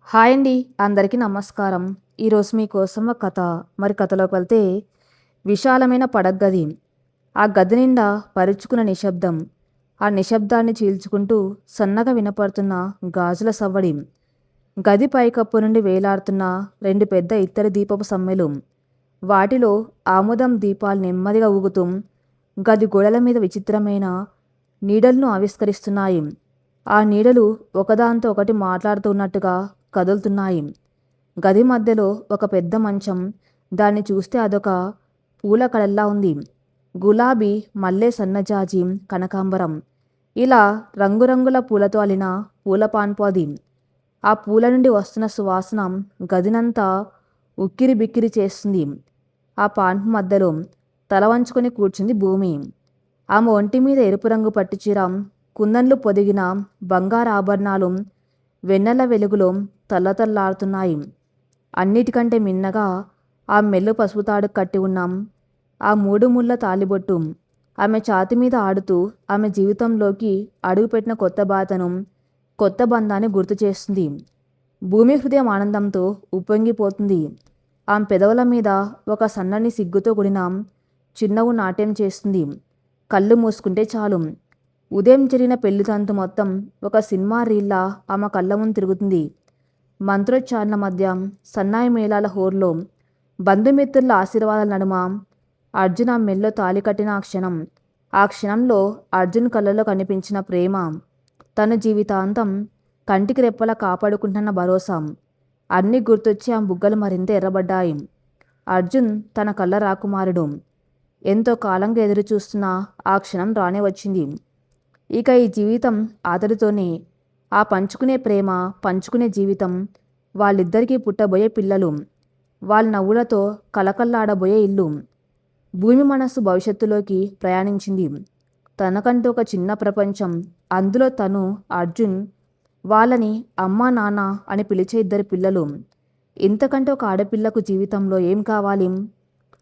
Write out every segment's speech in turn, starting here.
Hi అండి. అందరికీ నమస్కారం. ఈరోజు మీకోసం ఒక కథ. కథలోకి వెళ్తే విశాలమైన పడగ్గది. ఆ గది నిండా పరుచుకున్న నిశ్శబ్దం. ఆ నిశ్శబ్దాన్ని చీల్చుకుంటూ సన్నగా వినపడుతున్న గాజుల సవ్వడి. గది పైకప్పు నుండి వేలాడుతున్న రెండు పెద్ద ఇత్తడి దీపపు సమ్మెలు. వాటిలో ఆముదం దీపాలు నెమ్మదిగా ఊగుతూ గది గోడల మీద విచిత్రమైన నీడలను ఆవిష్కరిస్తున్నాయి. ఆ నీడలు ఒకదాంతో ఒకటి మాట్లాడుతున్నట్టుగా కదులుతున్నాయి. గది మధ్యలో ఒక పెద్ద మంచం. దాన్ని చూస్తే అదొక పూల కడల్లా ఉంది. గులాబీ, మల్లె, సన్నజాజి, కనకాంబరం, ఇలా రంగురంగుల పూలతో అలిన పూల పాన్పు అది. ఆ పూల నుండి వస్తున్న సువాసన గదినంతా ఉక్కిరి బిక్కిరి చేస్తుంది. ఆ పాన్పు మధ్యలో తల వంచుకొని కూర్చుంది భూమి. ఆమె ఒంటి మీద ఎరుపు రంగు పట్టుచీర, కుందన్లు పొదిగిన బంగారు ఆభరణాలు వెన్నెల వెలుగులో తల్లతల్లాడుతున్నాయి. అన్నిటికంటే మిన్నగా ఆ మెల్లు పసుపు తాడు కట్టి ఉన్నాం ఆ 3 ముళ్ళ తాలిబొట్టు ఆమె ఛాతి మీద ఆడుతూ ఆమె జీవితంలోకి అడుగుపెట్టిన కొత్త బాధను, కొత్త బంధాన్ని గుర్తు చేస్తుంది. భూమి హృదయం ఆనందంతో ఉప్పొంగిపోతుంది. ఆమె పెదవుల మీద ఒక సన్నని సిగ్గుతో కూడిన చిరునవ్వు నాట్యం చేస్తుంది. కళ్ళు మూసుకుంటే చాలు ఉదయం జరిగిన పెళ్లి తంతు మొత్తం ఒక సినిమా రీల్లా ఆమె కళ్ళ ముందు తిరుగుతుంది. మంత్రోచ్చారణ మధ్య, సన్నాయి మేళాల హోర్లో, బంధుమిత్రుల ఆశీర్వాదాల నడుమ అర్జున్ ఆ మెల్లో తాలి కట్టిన ఆ క్షణంలో అర్జున్ కళ్ళలో కనిపించిన ప్రేమ, తన జీవితాంతం కంటికి రెప్పలా కాపాడుకుంటున్న భరోసా అన్నీ గుర్తొచ్చి ఆ బుగ్గలు మరింత ఎర్రబడ్డాయి. అర్జున్ తన కళ్ళ రాకుమారుడు. ఎంతో కాలంగా ఎదురు చూస్తున్న ఆ క్షణం రానే వచ్చింది. ఇక ఈ జీవితం అతడితోనే. ఆ పంచుకునే ప్రేమ, పంచుకునే జీవితం, వాళ్ళిద్దరికీ పుట్టబోయే పిల్లలు, వాళ్ళ నవ్వులతో కలకల్లాడబోయే ఇల్లు. భూమి మనస్సు భవిష్యత్తులోకి ప్రయాణించింది. తనకంటూ ఒక చిన్న ప్రపంచం. అందులో తను, అర్జున్, వాళ్ళని అమ్మా నాన్న అని పిలిచే ఇద్దరు పిల్లలు. ఇంతకంటే ఒక ఆడపిల్లకు జీవితంలో ఏం కావాలి?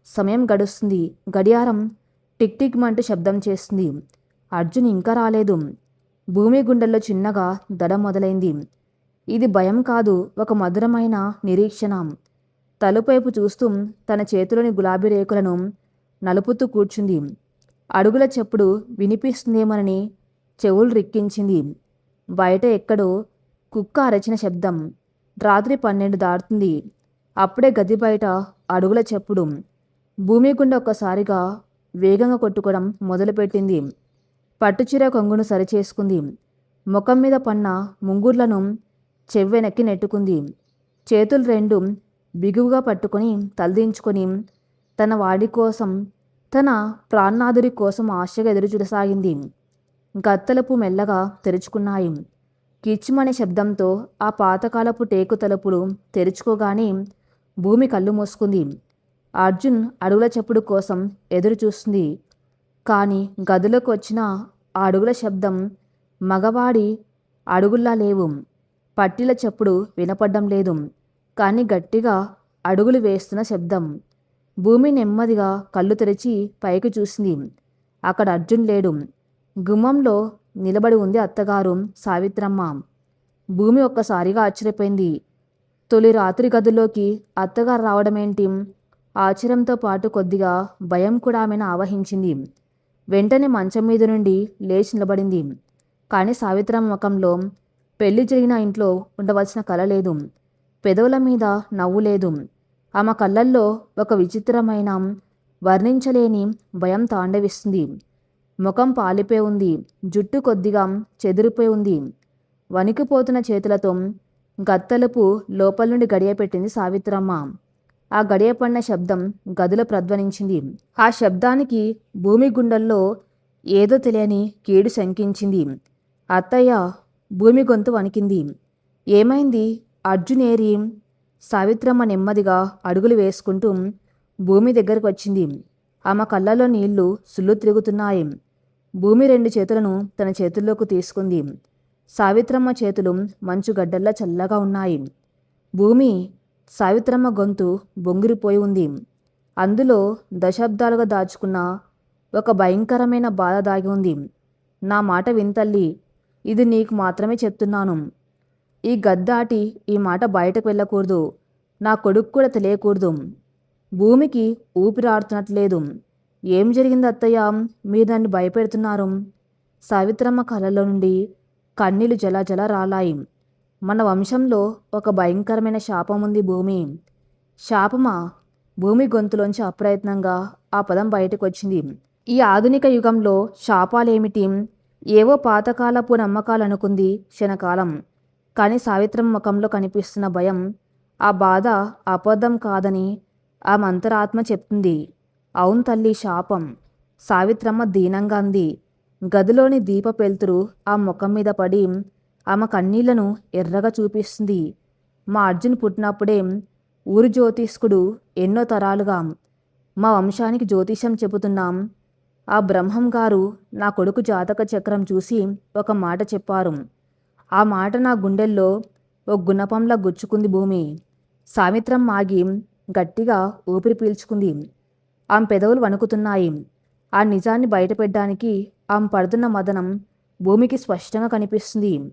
సమయం గడుస్తుంది. గడియారం టిక్ టిక్ మంటూ శబ్దం చేస్తుంది. అర్జున్ ఇంకా రాలేదు. భూమి గుండెల్లో చిన్నగా దడ మొదలైంది. ఇది భయం కాదు, ఒక మధురమైన నిరీక్షణ. తలుపైపు చూస్తూ తన చేతిలోని గులాబీ రేకులను నలుపుతూ కూర్చుంది. అడుగుల చప్పుడు వినిపిస్తుందేమోనని చెవులు రిక్కించింది. బయట ఎక్కడో కుక్క అరచిన శబ్దం. రాత్రి 12 దాటుతుంది. అప్పుడే గది బయట అడుగుల చప్పుడు. భూమి గుండె ఒక్కసారిగా వేగంగా కొట్టుకోవడం మొదలుపెట్టింది. పట్టుచీర కొంగును సరిచేసుకుంది. ముఖం మీద పన్న ముంగుర్లను చెవ్వెనక్కి నెట్టుకుంది. చేతులు రెండు బిగువుగా పట్టుకొని తలదించుకొని తన వాడి కోసం, తన ప్రాణనాథుడి కోసం ఆశగా ఎదురుచూడసాగింది. గత్తలుపు మెల్లగా తెరుచుకున్నాయి. కిచ్చుమనే శబ్దంతో ఆ పాతకాలపు టేకు తలుపులు తెరుచుకోగానే భూమి కళ్ళు మూసుకుంది. అర్జున్ అడుగుల చప్పుడు కోసం ఎదురు చూస్తుంది. కానీ గదిలోకి వచ్చిన ఆ అడుగుల శబ్దం మగవాడి అడుగుల్లా లేవు. పట్టీల చప్పుడు వినపడ్డం లేదు. కానీ గట్టిగా అడుగులు వేస్తున్న శబ్దం. భూమి నెమ్మదిగా కళ్ళు తెరిచి పైకి చూసింది. అక్కడ అర్జున్ లేడు. గుమ్మంలో నిలబడి ఉంది అత్తగారు సావిత్రమ్మ. భూమి ఒక్కసారిగా ఆశ్చర్యపోయింది. తొలి రాత్రి గదిలోకి అత్తగారు రావడమేంటి? ఆశ్చర్యంతో పాటు కొద్దిగా భయం కూడా ఆమెను ఆవహించింది. వెంటనే మంచం మీద నుండి లేచి నిలబడింది. కానీ సావిత్రమ్మ ముఖంలో పెళ్లి జరిగిన ఇంట్లో ఉండవలసిన కల లేదు. పెదవుల మీద నవ్వు లేదు. ఆమె కళ్ళల్లో ఒక విచిత్రమైన, వర్ణించలేని భయం తాండవిస్తుంది. ముఖం పాలిపోయి ఉంది. జుట్టు కొద్దిగా చెదిరిపోయి ఉంది. వణికిపోతున్న చేతులతో గత్తలుపు లోపల నుండి గడియ పెట్టింది సావిత్రమ్మ. ఆ గడియ పడిన శబ్దం గదిలో ప్రధ్వనించింది. ఆ శబ్దానికి భూమి గుండెల్లో ఏదో తెలియని కీడు శంకించింది. అత్తయ్య! భూమి గొంతు వణికింది. ఏమైంది? అర్జున్ ఏరి? సావిత్రమ్మ నెమ్మదిగా అడుగులు వేసుకుంటూ భూమి దగ్గరకు వచ్చింది. ఆమె కళ్ళలో నీళ్లు సుళ్ళు తిరుగుతున్నాయి. భూమి 2 చేతులను తన చేతుల్లోకి తీసుకుంది. సావిత్రమ్మ చేతులు మంచుగడ్డల్లా చల్లగా ఉన్నాయి. భూమి! సావిత్రమ్మ గొంతు బొంగిరిపోయి ఉంది. అందులో దశాబ్దాలుగా దాచుకున్న ఒక భయంకరమైన బాధ దాగి ఉంది. నా మాట వింతల్లి, ఇది నీకు మాత్రమే చెప్తున్నాను. ఈ గద్దాటి ఈ మాట బయటకు వెళ్ళకూడదు. నా కొడుకు కూడా తెలియకూడదు. భూమికి ఊపిరాడుతున్నట్లేదు. ఏం జరిగింది అత్తయ్య? మీరు నన్ను భయపెడుతున్నారు. సావిత్రమ్మ కళ్ళలో నుండి కన్నీళ్లు జల రాలాయి. మన వంశంలో ఒక భయంకరమైన శాపం ఉంది భూమి. శాపమా? భూమి గొంతులోంచి అప్రయత్నంగా ఆ పదం బయటకు వచ్చింది. ఈ ఆధునిక యుగంలో శాపాలేమిటి? ఏవో పాతకాలపు నమ్మకాలు అనుకుంది క్షణకాలం. కానీ సావిత్రమ్మ ముఖంలో కనిపిస్తున్న భయం, ఆ బాధ అబద్ధం కాదని ఆమె అంతరాత్మ చెప్తుంది. అవును తల్లి, శాపం. సావిత్రమ్మ దీనంగా అంది. గదిలోని దీప వెలుతురు ఆ ముఖం మీద పడి ఆమె కన్నీళ్లను ఎర్రగా చూపిస్తుంది. మా అర్జున్ పుట్టినప్పుడే ఊరు జ్యోతిష్కుడు ఎన్నో తరాలుగా మా వంశానికి జ్యోతిష్యం చెబుతున్నాం. ఆ బ్రహ్మం గారు నా కొడుకు జాతక చక్రం చూసి ఒక మాట చెప్పారు. ఆ మాట నా గుండెల్లో ఓ గుణపంలా గుచ్చుకుంది భూమి. సావిత్రం ఆగి గట్టిగా ఊపిరి పీల్చుకుంది. ఆమె పెదవులు వణుకుతున్నాయి. ఆ నిజాన్ని బయటపెట్టడానికి ఆమె పడుతున్న మదనం భూమికి స్పష్టంగా కనిపిస్తుంది.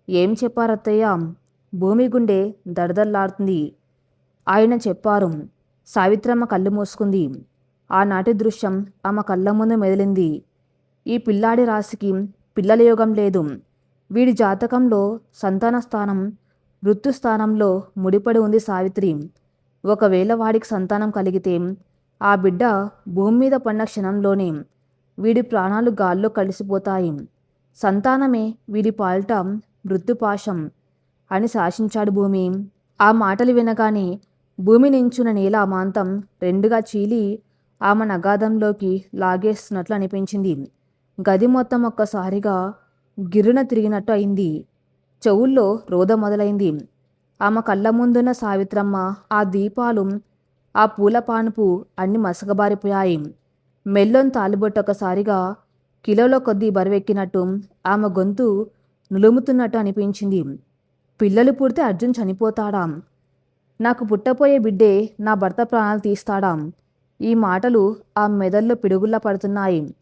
ఏం చెప్పారత్తయ్య? భూమి గుండె దడదల్లాడుతుంది. ఆయన చెప్పారు. సావిత్రమ్మ కళ్ళు మూసుకుంది. ఆనాటి దృశ్యం ఆమె కళ్ళ ముందు మెదిలింది. ఈ పిల్లాడి రాశికి పిల్లల యోగం లేదు. వీడి జాతకంలో సంతాన స్థానం మృత్యు స్థానంలో ముడిపడి ఉంది సావిత్రి. ఒకవేళ వాడికి సంతానం కలిగితే ఆ బిడ్డ భూమి మీద పడిన క్షణంలోనే వీడి ప్రాణాలు గాల్లో కలిసిపోతాయి. సంతానమే వీడి పాలిట మృత్యుపాశం అని శాసించాడు భూమి. ఆ మాటలు వినగానే భూమి నించున్న నేల అమాంతం రెండుగా చీలి ఆమె నగాధంలోకి లాగేస్తున్నట్లు అనిపించింది. గది మొత్తం ఒక్కసారిగా గిర్రున తిరిగినట్టు అయింది. చెవుల్లో రోద మొదలైంది. ఆమె కళ్ళ ముందున్న సావిత్రమ్మ, ఆ దీపాలు, ఆ పూల పానుపు అన్నీ మసకబారిపోయాయి. మెల్లోని తాలిబొట్టు ఒకసారిగా కిలోల కొద్దీ బరువెక్కినట్టు ఆమె గొంతు నులుముతున్నట్టు అనిపించింది. పిల్లలు పుడితే అర్జున్ చనిపోతాడా? నాకు పుట్టపోయే బిడ్డే నా భర్త ప్రాణాలు తీస్తాడా? ఈ మాటలు ఆ మెదల్లో పిడుగుల్లా పడుతున్నాయి.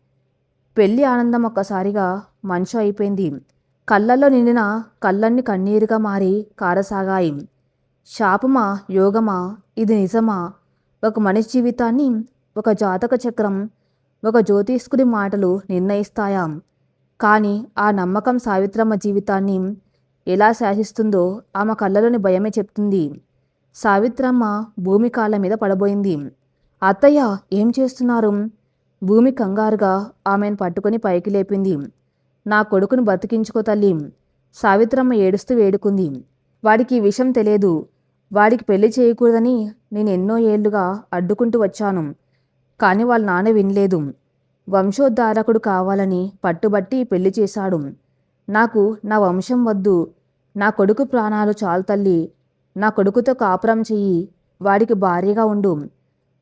పెళ్లి ఆనందం ఒక్కసారిగా మంచు అయిపోయింది. కళ్ళల్లో నిండిన కళ్ళన్ని కన్నీరుగా మారి కారసాగాయి. శాపమా, యోగమా? ఇది నిజమా? ఒక మనిషి జీవితాన్ని ఒక జాతక చక్రం, ఒక జ్యోతిష్కుడి మాటలు నిర్ణయిస్తాయా? కానీ ఆ నమ్మకం సావిత్రమ్మ జీవితాన్ని ఎలా శాసిస్తుందో ఆమె కళ్ళలోని భయమే చెప్తుంది. సావిత్రమ్మ భూమి కాళ్ళ మీద పడబోయింది. అత్తయ్య, ఏం చేస్తున్నారు? భూమి కంగారుగా ఆమెను పట్టుకొని పైకి లేపింది. నా కొడుకును బతికించుకో తల్లి. సావిత్రమ్మ ఏడుస్తూ వేడుకుంది. వాడికి ఈ విషయం తెలియదు. వాడికి పెళ్లి చేయకూడదని నేను ఎన్నో ఏళ్లుగా అడ్డుకుంటూ వచ్చాను. కానీ వాళ్ళ నాన్న వినలేదు. వంశోద్ధారకుడు కావాలని పట్టుబట్టి పెళ్లి చేశాడు. నాకు నా వంశం వద్దు. నా కొడుకు ప్రాణాలు చాలు తల్లి. నా కొడుకుతో కాపురం చెయ్యి. వాడికి భార్యగా ఉండు.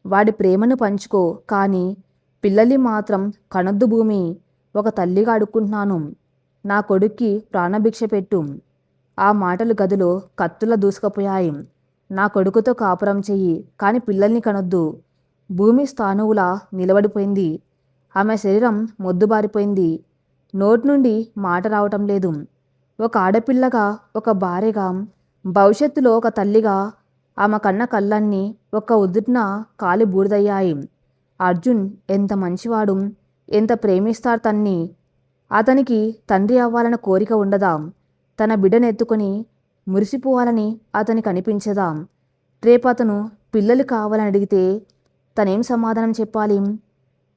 వాడి ప్రేమను పంచుకో. కానీ పిల్లల్ని మాత్రం కనొద్దు భూమి. ఒక తల్లిగా అడుక్కుంటున్నాను. నా కొడుక్కి ప్రాణభిక్ష పెట్టు. ఆ మాటలు గదిలో కత్తుల దూసుకుపోయాయి. నా కొడుకుతో కాపురం చెయ్యి, కానీ పిల్లల్ని కనొద్దు. భూమి స్థానువులా నిలబడిపోయింది. ఆమె శరీరం మొద్దుబారిపోయింది. నోటి నుండి మాట రావటం లేదు. ఒక ఆడపిల్లగా, ఒక భార్యగా, భవిష్యత్తులో ఒక తల్లిగా ఆమె కన్న కళ్ళన్నీ ఒక్క ఉదుటిన కాలి బూడిదయ్యాయి. అర్జున్ ఎంత మంచివాడు, ఎంత ప్రేమిస్తాడు తన్ని. అతనికి తండ్రి అవ్వాలన్న కోరిక ఉండదా? తన బిడ్డను ఎత్తుకొని మురిసిపోవాలని అతనికి అనిపించదా? రేపు అతను పిల్లలు కావాలని అడిగితే తనేం సమాధానం చెప్పాలి?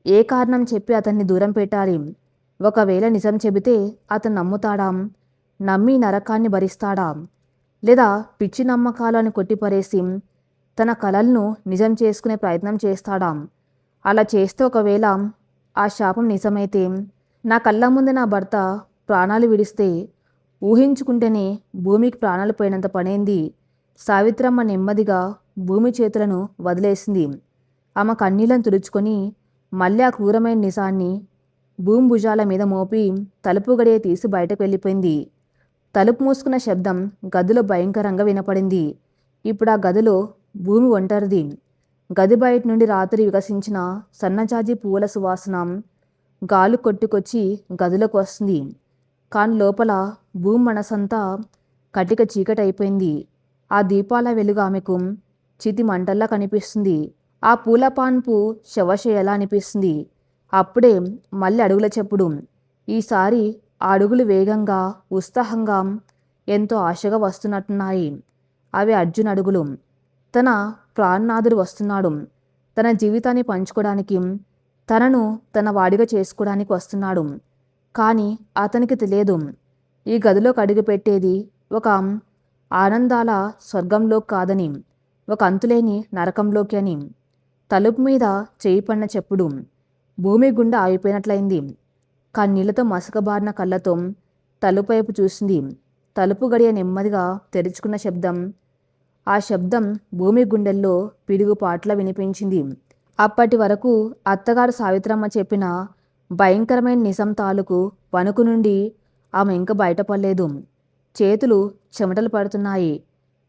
ఏ కారణం చెప్పి అతన్ని దూరం పెట్టాలి? ఒకవేళ నిజం చెబితే అతను నమ్ముతాడా? నమ్మి నరకాన్ని భరిస్తాడా? లేదా పిచ్చి నమ్మకాలు అని కొట్టిపరేసి తన కలలను నిజం చేసుకునే ప్రయత్నం చేస్తాడా? అలా చేస్తే ఒకవేళ ఆ శాపం నిజమైతే, నా కళ్ళ ముందు నా భర్త ప్రాణాలు విడిస్తే ఊహించుకుంటేనే భూమికి ప్రాణాలు పోయినంత పనైంది. సావిత్రమ్మ నెమ్మదిగా భూమి చేతులను వదిలేసింది. ఆమె కన్నీళ్లను తుడుచుకొని మళ్ళీ ఆ క్రూరమైన నిజాన్ని భూమి భుజాల మీద మోపి తలుపు గడియ తీసి బయటకు వెళ్ళిపోయింది. తలుపు మూసుకున్న శబ్దం గదిలో భయంకరంగా వినపడింది. ఇప్పుడు ఆ గదిలో భూమి ఒంటరిది. గది బయట నుండి రాత్రి వికసించిన సన్నజాజి పువ్వుల సువాసన గాలు కొట్టుకొచ్చి గదిలోకి వస్తుంది. కానీ లోపల భూమి మనసంతా కటిక చీకటైపోయింది. ఆ దీపాల వెలుగు ఆమెకు చితి మంటల్లా కనిపిస్తుంది. ఆ పూల పాన్పు శవశయలా అనిపిస్తుంది. అప్పుడే మళ్ళీ అడుగుల చెప్పుడు. ఈసారి ఆ అడుగులు వేగంగా, ఉత్సాహంగా, ఎంతో ఆశగా వస్తున్నట్టున్నాయి. అవి అర్జున్ అడుగులు. తన ప్రాణనాథుడు వస్తున్నాడు. తన జీవితాన్ని పంచుకోవడానికి, తనను తన వాడిగా చేసుకోవడానికి వస్తున్నాడు. కానీ అతనికి తెలియదు, ఈ గదిలోకి అడుగుపెట్టేది ఒక ఆనందాల స్వర్గంలో కాదని, ఒక అంతులేని నరకంలోకి అని. తలుపు మీద చేయి పడిన చెప్పుడు భూమి గుండె ఆగిపోయినట్లయింది. కన్నీళ్లతో మసకబారిన కళ్ళతో తలుపు వైపు చూసింది. తలుపు గడియ నెమ్మదిగా తెరుచుకున్న శబ్దం. ఆ శబ్దం భూమి గుండెల్లో పిడుగుపాట్ల వినిపించింది. అప్పటి వరకు అత్తగారు సావిత్రమ్మ చెప్పిన భయంకరమైన నిజం తాలూకు వణుకు నుండి ఆమె ఇంకా బయటపడలేదు. చేతులు చెమటలు పడుతున్నాయి.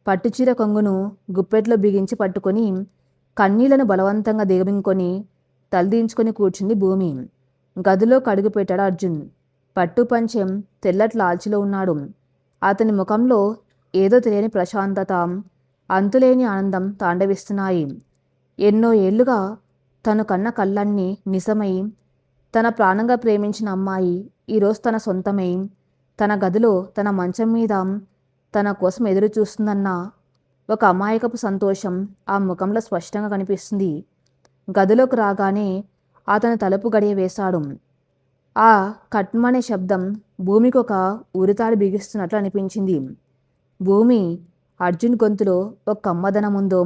పట్టుచీర కొంగును గుప్పెట్లో బిగించి పట్టుకొని కన్నీళ్లను బలవంతంగా దిగమింగుకొని తలదించుకొని కూర్చుంది భూమి. గదిలో కడుగు పెట్టాడు అర్జున్. పట్టు పంచెం తెల్లటి లాల్చిలో ఉన్నాడు. అతని ముఖంలో ఏదో తెలియని ప్రశాంతత, అంతులేని ఆనందం తాండవిస్తున్నాయి. ఎన్నో ఏళ్లుగా తను కన్న కళ్ళన్నీ నిజమై, తన ప్రాణంగా ప్రేమించిన అమ్మాయి ఈరోజు తన సొంతమై, తన గదిలో తన మంచం మీద తన కోసం ఎదురు చూస్తుందన్న ఒక అమాయకపు సంతోషం ఆ ముఖంలో స్పష్టంగా కనిపిస్తుంది. గదిలోకి రాగానే అతను తలుపు గడియ వేశాడు. ఆ కట్మనే శబ్దం భూమికి ఒక ఉరితాడు బిగిస్తున్నట్లు అనిపించింది. భూమి, అర్జున్ గొంతులో ఒక కమ్మదనం ఉందో,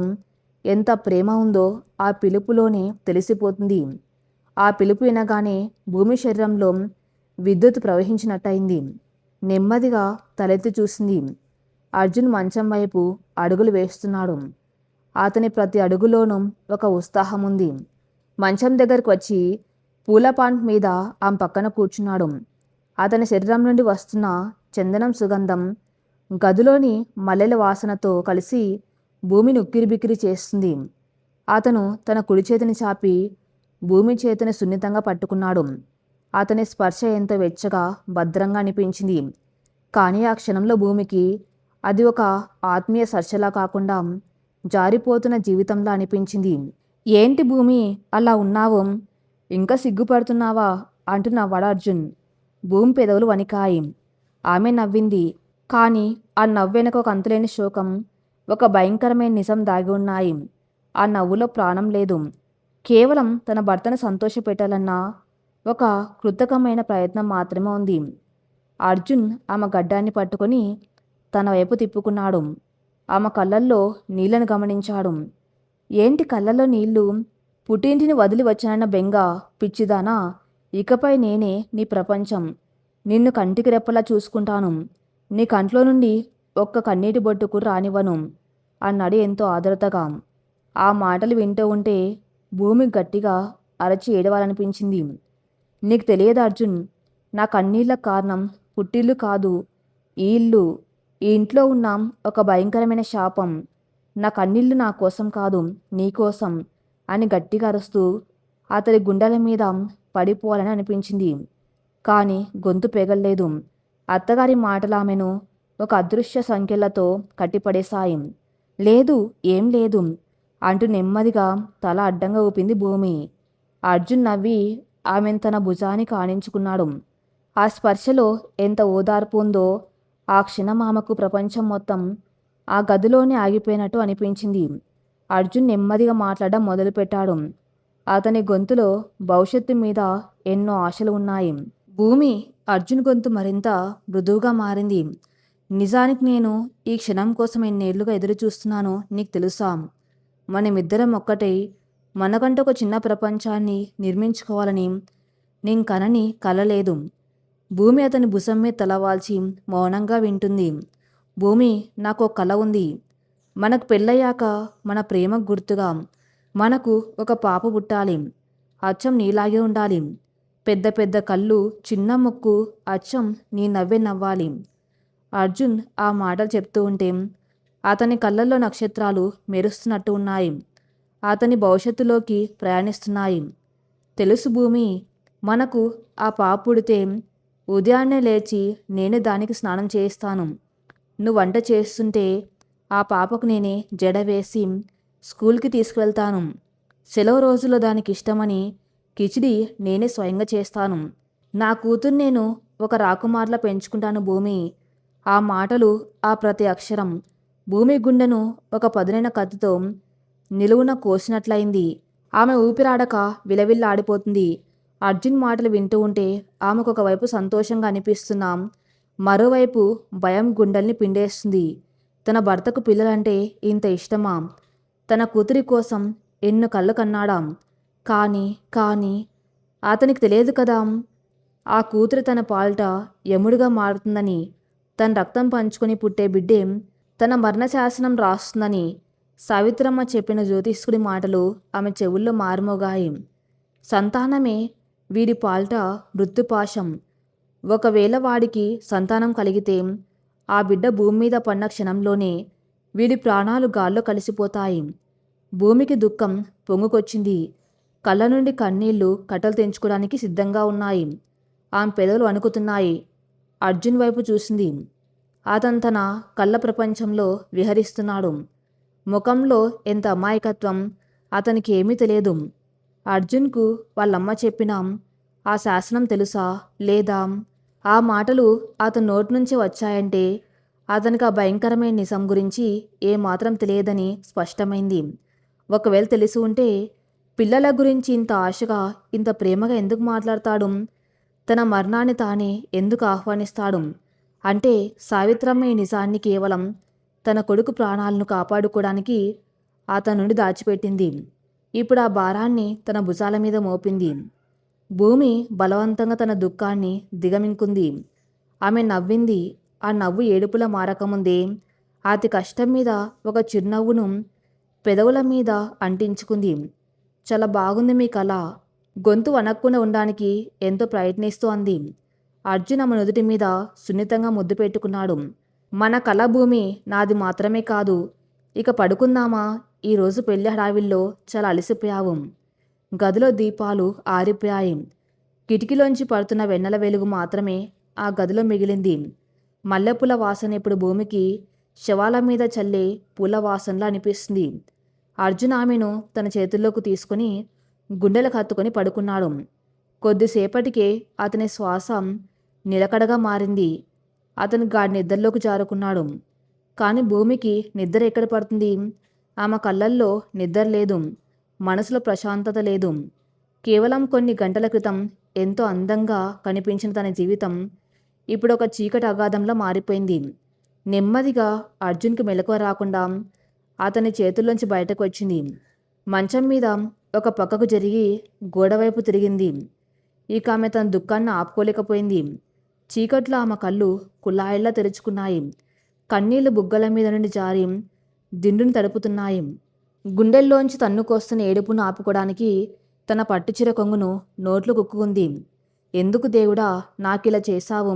ఎంత ప్రేమ ఉందో ఆ పిలుపులోనే తెలిసిపోతుంది. ఆ పిలుపు వినగానే భూమి శరీరంలో విద్యుత్ ప్రవహించినట్టయింది. నెమ్మదిగా తలెత్తి చూసింది. అర్జున్ మంచం వైపు అడుగులు వేస్తున్నాడు. అతని ప్రతి అడుగులోనూ ఒక ఉత్సాహం ఉంది. మంచం దగ్గరకు వచ్చి పూల పాన్ప్ మీద ఆమె పక్కన కూర్చున్నాడు. అతని శరీరం నుండి వస్తున్న చందనం సుగంధం గదిలోని మల్లెల వాసనతో కలిసి భూమిని ఉక్కిరిబిక్కిరి చేస్తుంది. అతను తన కుడి చేతిని చాపి భూమి చేతిని సున్నితంగా పట్టుకున్నాడు. అతని స్పర్శ ఎంతో వెచ్చగా, భద్రంగా అనిపించింది. కానీ ఆ క్షణంలో భూమికి అది ఒక ఆత్మీయ స్పర్శలా కాకుండా జారిపోతున్న జీవితంలా అనిపించింది. ఏంటి భూమి అలా ఉన్నావు? ఇంకా సిగ్గుపడుతున్నావా అంటూ నవ్వాడు అర్జున్. భూమి పెదవులు వణికాయి. ఆమె నవ్వింది. కానీ ఆ నవ్వు వెనక ఒక అంతులేని శోకం, ఒక భయంకరమైన నిజం దాగి ఉన్నాయి. ఆ నవ్వులో ప్రాణం లేదు. కేవలం తన భర్తను సంతోషపెట్టాలన్న ఒక కృతకమైన ప్రయత్నం మాత్రమే ఉంది. అర్జున్ ఆమె గడ్డాన్ని పట్టుకొని తన వైపు తిప్పుకున్నాడు. ఆమె కళ్ళల్లో నీళ్లను గమనించాడు. ఏంటి కళ్ళల్లో నీళ్లు? పుట్టింటిని వదిలి వచ్చానన్న బెంగ, పిచ్చిదానా? ఇకపై నేనే నీ ప్రపంచం. నిన్ను కంటికి రెప్పలా చూసుకుంటాను. నీ కంట్లో నుండి ఒక్క కన్నీటి బొట్టుకు రానివ్వను అన్నాడు ఎంతో ఆదరతగా. ఆ మాటలు వింటూ ఉంటే భూమి గట్టిగా అరచి ఏడవాలనిపించింది. నీకు తెలియదు అర్జున్, నా కన్నీళ్ళ కారణం పుట్టిల్లు కాదు, ఈ ఇల్లు. ఈ ఇంట్లో ఉన్న ఒక భయంకరమైన శాపం. నా కన్నీళ్లు నా కోసం కాదు, నీకోసం అని గట్టిగా అరుస్తూ అతడి గుండెల మీద పడిపోవాలని అనిపించింది. కానీ గొంతు పెగల్లేదు. అత్తగారి మాటలు ఆమెను ఒక అదృశ్య సంఖ్యలతో కట్టిపడేశాయి. లేదు, ఏం లేదు అంటూ నెమ్మదిగా తల అడ్డంగా ఊపింది భూమి. అర్జున్ నవ్వి ఆమెను తన భుజానికి ఆనించుకున్నాడు. ఆ స్పర్శలో ఎంత ఓదార్పు ఉందో! ఆ క్షణం ఆమెకు ప్రపంచం మొత్తం ఆ గదిలోనే ఆగిపోయినట్టు అనిపించింది. అర్జున్ నెమ్మదిగా మాట్లాడడం మొదలుపెట్టాడు. అతని గొంతులో భవిష్యత్తు మీద ఎన్నో ఆశలు ఉన్నాయి. భూమి, అర్జున్ గొంతు మరింత మృదువుగా మారింది. నిజానికి నేను ఈ క్షణం కోసం ఎన్నేళ్లుగా ఎదురు చూస్తున్నానో నీకు తెలుసా? మనమిద్దరం ఒక్కటై మనకంటూ ఒక చిన్న ప్రపంచాన్ని నిర్మించుకోవాలని నేను కనని కలలేదు. భూమి అతని భుజం మీద తలవాల్చి మౌనంగా వింటుంది. భూమి, నాకు ఒక కల ఉంది. మనకు పెళ్ళయ్యాక మన ప్రేమకు గుర్తుగా మనకు ఒక పాప పుట్టాలి. అచ్చం నీలాగే ఉండాలి. పెద్ద పెద్ద కళ్ళు, చిన్న ముక్కు, అచ్చం నీ నవ్వే నవ్వాలి. అర్జున్ ఆ మాటలు చెప్తూ ఉంటే అతని కళ్ళల్లో నక్షత్రాలు మెరుస్తున్నట్టు ఉన్నాయి. అతని భవిష్యత్తులోకి ప్రయాణిస్తున్నాయి. తెలుసు భూమి, మనకు ఆ పాప పుడితే ఉదయాన్నే లేచి నేనే దానికి స్నానం చేయిస్తాను. నువ్వు వంట చేస్తుంటే ఆ పాపకు నేనే జడ వేసి స్కూల్కి తీసుకువెళ్తాను. సెలవు రోజుల్లో దానికి ఇష్టమని కిచిడి నేనే స్వయంగా చేస్తాను. నా కూతురు నేను ఒక రాకుమార్లా పెంచుకుంటాను భూమి. ఆ మాటలు, ఆ ప్రతి అక్షరం భూమి గుండెను ఒక పదునైన కత్తితో నిలువున కోసినట్లయింది. ఆమె ఊపిరాడక విలవిల్లాడిపోతుంది. అర్జున్ మాటలు వింటూ ఉంటే ఆమెకు ఒకవైపు సంతోషంగా అనిపిస్తున్నాం, మరోవైపు భయం గుండెల్ని పిండేస్తుంది. తన భర్తకు పిల్లలంటే ఇంత ఇష్టమా? తన కూతురి కోసం ఎన్నో కళ్ళు కన్నాడాం. కానీ అతనికి తెలియదు కదా ఆ కూతురు తన పాలిట యముడిగా మారుతుందని. తన రక్తం పంచుకొని పుట్టే బిడ్డేం తన మరణశాసనం రాస్తుందని. సావిత్రమ్మ చెప్పిన జ్యోతిష్కుడి మాటలు ఆమె చెవుల్లో మారుమోగాయి. సంతానమే వీడి పాలిట మృత్యుపాశం. ఒకవేళ వాడికి సంతానం కలిగితే ఆ బిడ్డ భూమి మీద పడిన క్షణంలోనే వీడి ప్రాణాలు గాల్లో కలిసిపోతాయి. భూమికి దుఃఖం పొంగుకొచ్చింది. కళ్ళ నుండి కన్నీళ్లు కట్టలు తెంచుకోవడానికి సిద్ధంగా ఉన్నాయి. ఆమె పెదవులు వణుకుతున్నాయి. అర్జున్ వైపు చూసింది. అతను తన కళ్ళ ప్రపంచంలో విహరిస్తున్నాడు. ముఖంలో ఎంత అమాయకత్వం! అతనికి ఏమీ తెలియదు. అర్జున్కు వాళ్ళమ్మ చెప్పిన ఆ శాసనం తెలుసా లేదా? ఆ మాటలు అతని నోటి నుంచి వచ్చాయంటే అతనికి ఆ భయంకరమైన నిజం గురించి ఏమాత్రం తెలియదని స్పష్టమైంది. ఒకవేళ తెలిసి ఉంటే పిల్లల గురించి ఇంత ఆశగా, ఇంత ప్రేమగా ఎందుకు మాట్లాడతాడు? తన మరణాన్ని తానే ఎందుకు ఆహ్వానిస్తాడు? అంటే సావిత్రమ్మ ఈ నిజాన్ని కేవలం తన కొడుకు ప్రాణాలను కాపాడుకోవడానికి అతని నుండి దాచిపెట్టింది. ఇప్పుడు ఆ భారాన్ని తన భుజాల మీద మోపింది. భూమి బలవంతంగా తన దుఃఖాన్ని దిగమింగుకుంది. ఆమె నవ్వింది. ఆ నవ్వు ఏడుపులా మారకముందే అతి కష్టం మీద ఒక చిరునవ్వును పెదవుల మీద అంటించుకుంది. చాలా బాగుంది మీ కళ. గొంతు వణక్కుండా ఉండడానికి ఎంతో ప్రయత్నిస్తూ అంది. అర్జున్ ఆమె నుదుటి మీద సున్నితంగా ముద్దు పెట్టుకున్నాడు. మన కళ భూమి, నాది మాత్రమే కాదు. ఇక పడుకుందామా? ఈరోజు పెళ్లి హడావిల్లో చాలా అలసిపోయావు. గదిలో దీపాలు ఆరిపోయాయి. కిటికీలోంచి పడుతున్న వెన్నెల వెలుగు మాత్రమే ఆ గదిలో మిగిలింది. మల్లెపూల వాసన ఇప్పుడు భూమికి శవాల మీద చల్లే పూల వాసనలా అనిపిస్తుంది. అర్జున్ ఆమెను తన చేతుల్లోకి తీసుకుని గుండెలకు హత్తుకొని పడుకున్నాడు. కొద్దిసేపటికే అతని శ్వాస నిలకడగా మారింది. అతను గాఢ నిద్రలోకి జారుకున్నాడు. కానీ భూమికి నిద్ర ఎక్కడ పడుతుంది? ఆమె కళ్ళల్లో నిద్ర లేదు. మనసులో ప్రశాంతత లేదు. కేవలం కొన్ని గంటల క్రితం ఎంతో అందంగా కనిపించిన తన జీవితం ఇప్పుడు ఒక చీకటి అగాధంలో మారిపోయింది. నెమ్మదిగా అర్జున్కి మెలకువ రాకుండా అతని చేతుల్లోంచి బయటకు వచ్చింది. మంచం మీద ఒక పక్కకు జరిగి గోడవైపు తిరిగింది. ఇక ఆమె తన దుఃఖాన్ని ఆపుకోలేకపోయింది. చీకట్లో ఆమె కళ్ళు కుళాయిల్లా తెరుచుకున్నాయి. కన్నీళ్లు బుగ్గల మీద నుండి జారి దిండును తడుపుతున్నాయి. గుండెల్లోంచి తన్నుకొస్తున్న ఏడుపును ఆపుకోవడానికి తన పట్టుచీర కొంగును నోట్లో కుక్కుకుంది. ఎందుకు దేవుడా నాకిలా చేశావు?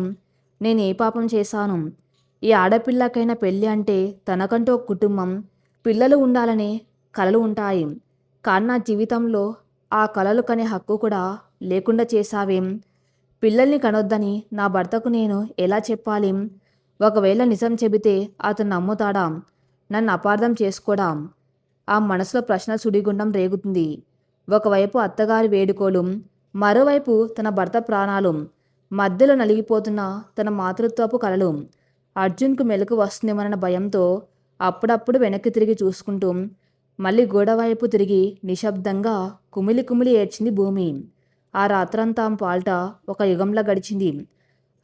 నేనే పాపం చేశాను? ఈ ఆడపిల్లకైనా పెళ్ళి అంటే తనకంటూ ఒక కుటుంబం, పిల్లలు ఉండాలనే కలలు ఉంటాయి. కానీ నా జీవితంలో ఆ కలలు కనే హక్కు కూడా లేకుండా చేశావేం? పిల్లల్ని కనొద్దని నా భర్తకు నేను ఎలా చెప్పాలి? ఒకవేళ నిజం చెబితే అతను నమ్ముతాడా? నన్ను అపార్థం చేసుకోడా? ఆ మనసులో ప్రశ్న సుడిగుండం రేగుతుంది. ఒకవైపు అత్తగారి వేడుకోలు, మరోవైపు తన భర్త ప్రాణాలు, మధ్యలో నలిగిపోతున్న తన మాతృత్వపు కలలు. అర్జున్కు మెలకు వస్తుందేమన్న భయంతో అప్పుడప్పుడు వెనక్కి తిరిగి చూసుకుంటూ మళ్ళీ గోడవైపు తిరిగి నిశ్శబ్దంగా కుమిలి కుమిలి ఏడ్చింది భూమి. ఆ రాత్రంతా ఆమె పాల్ట ఒక యుగంలా గడిచింది.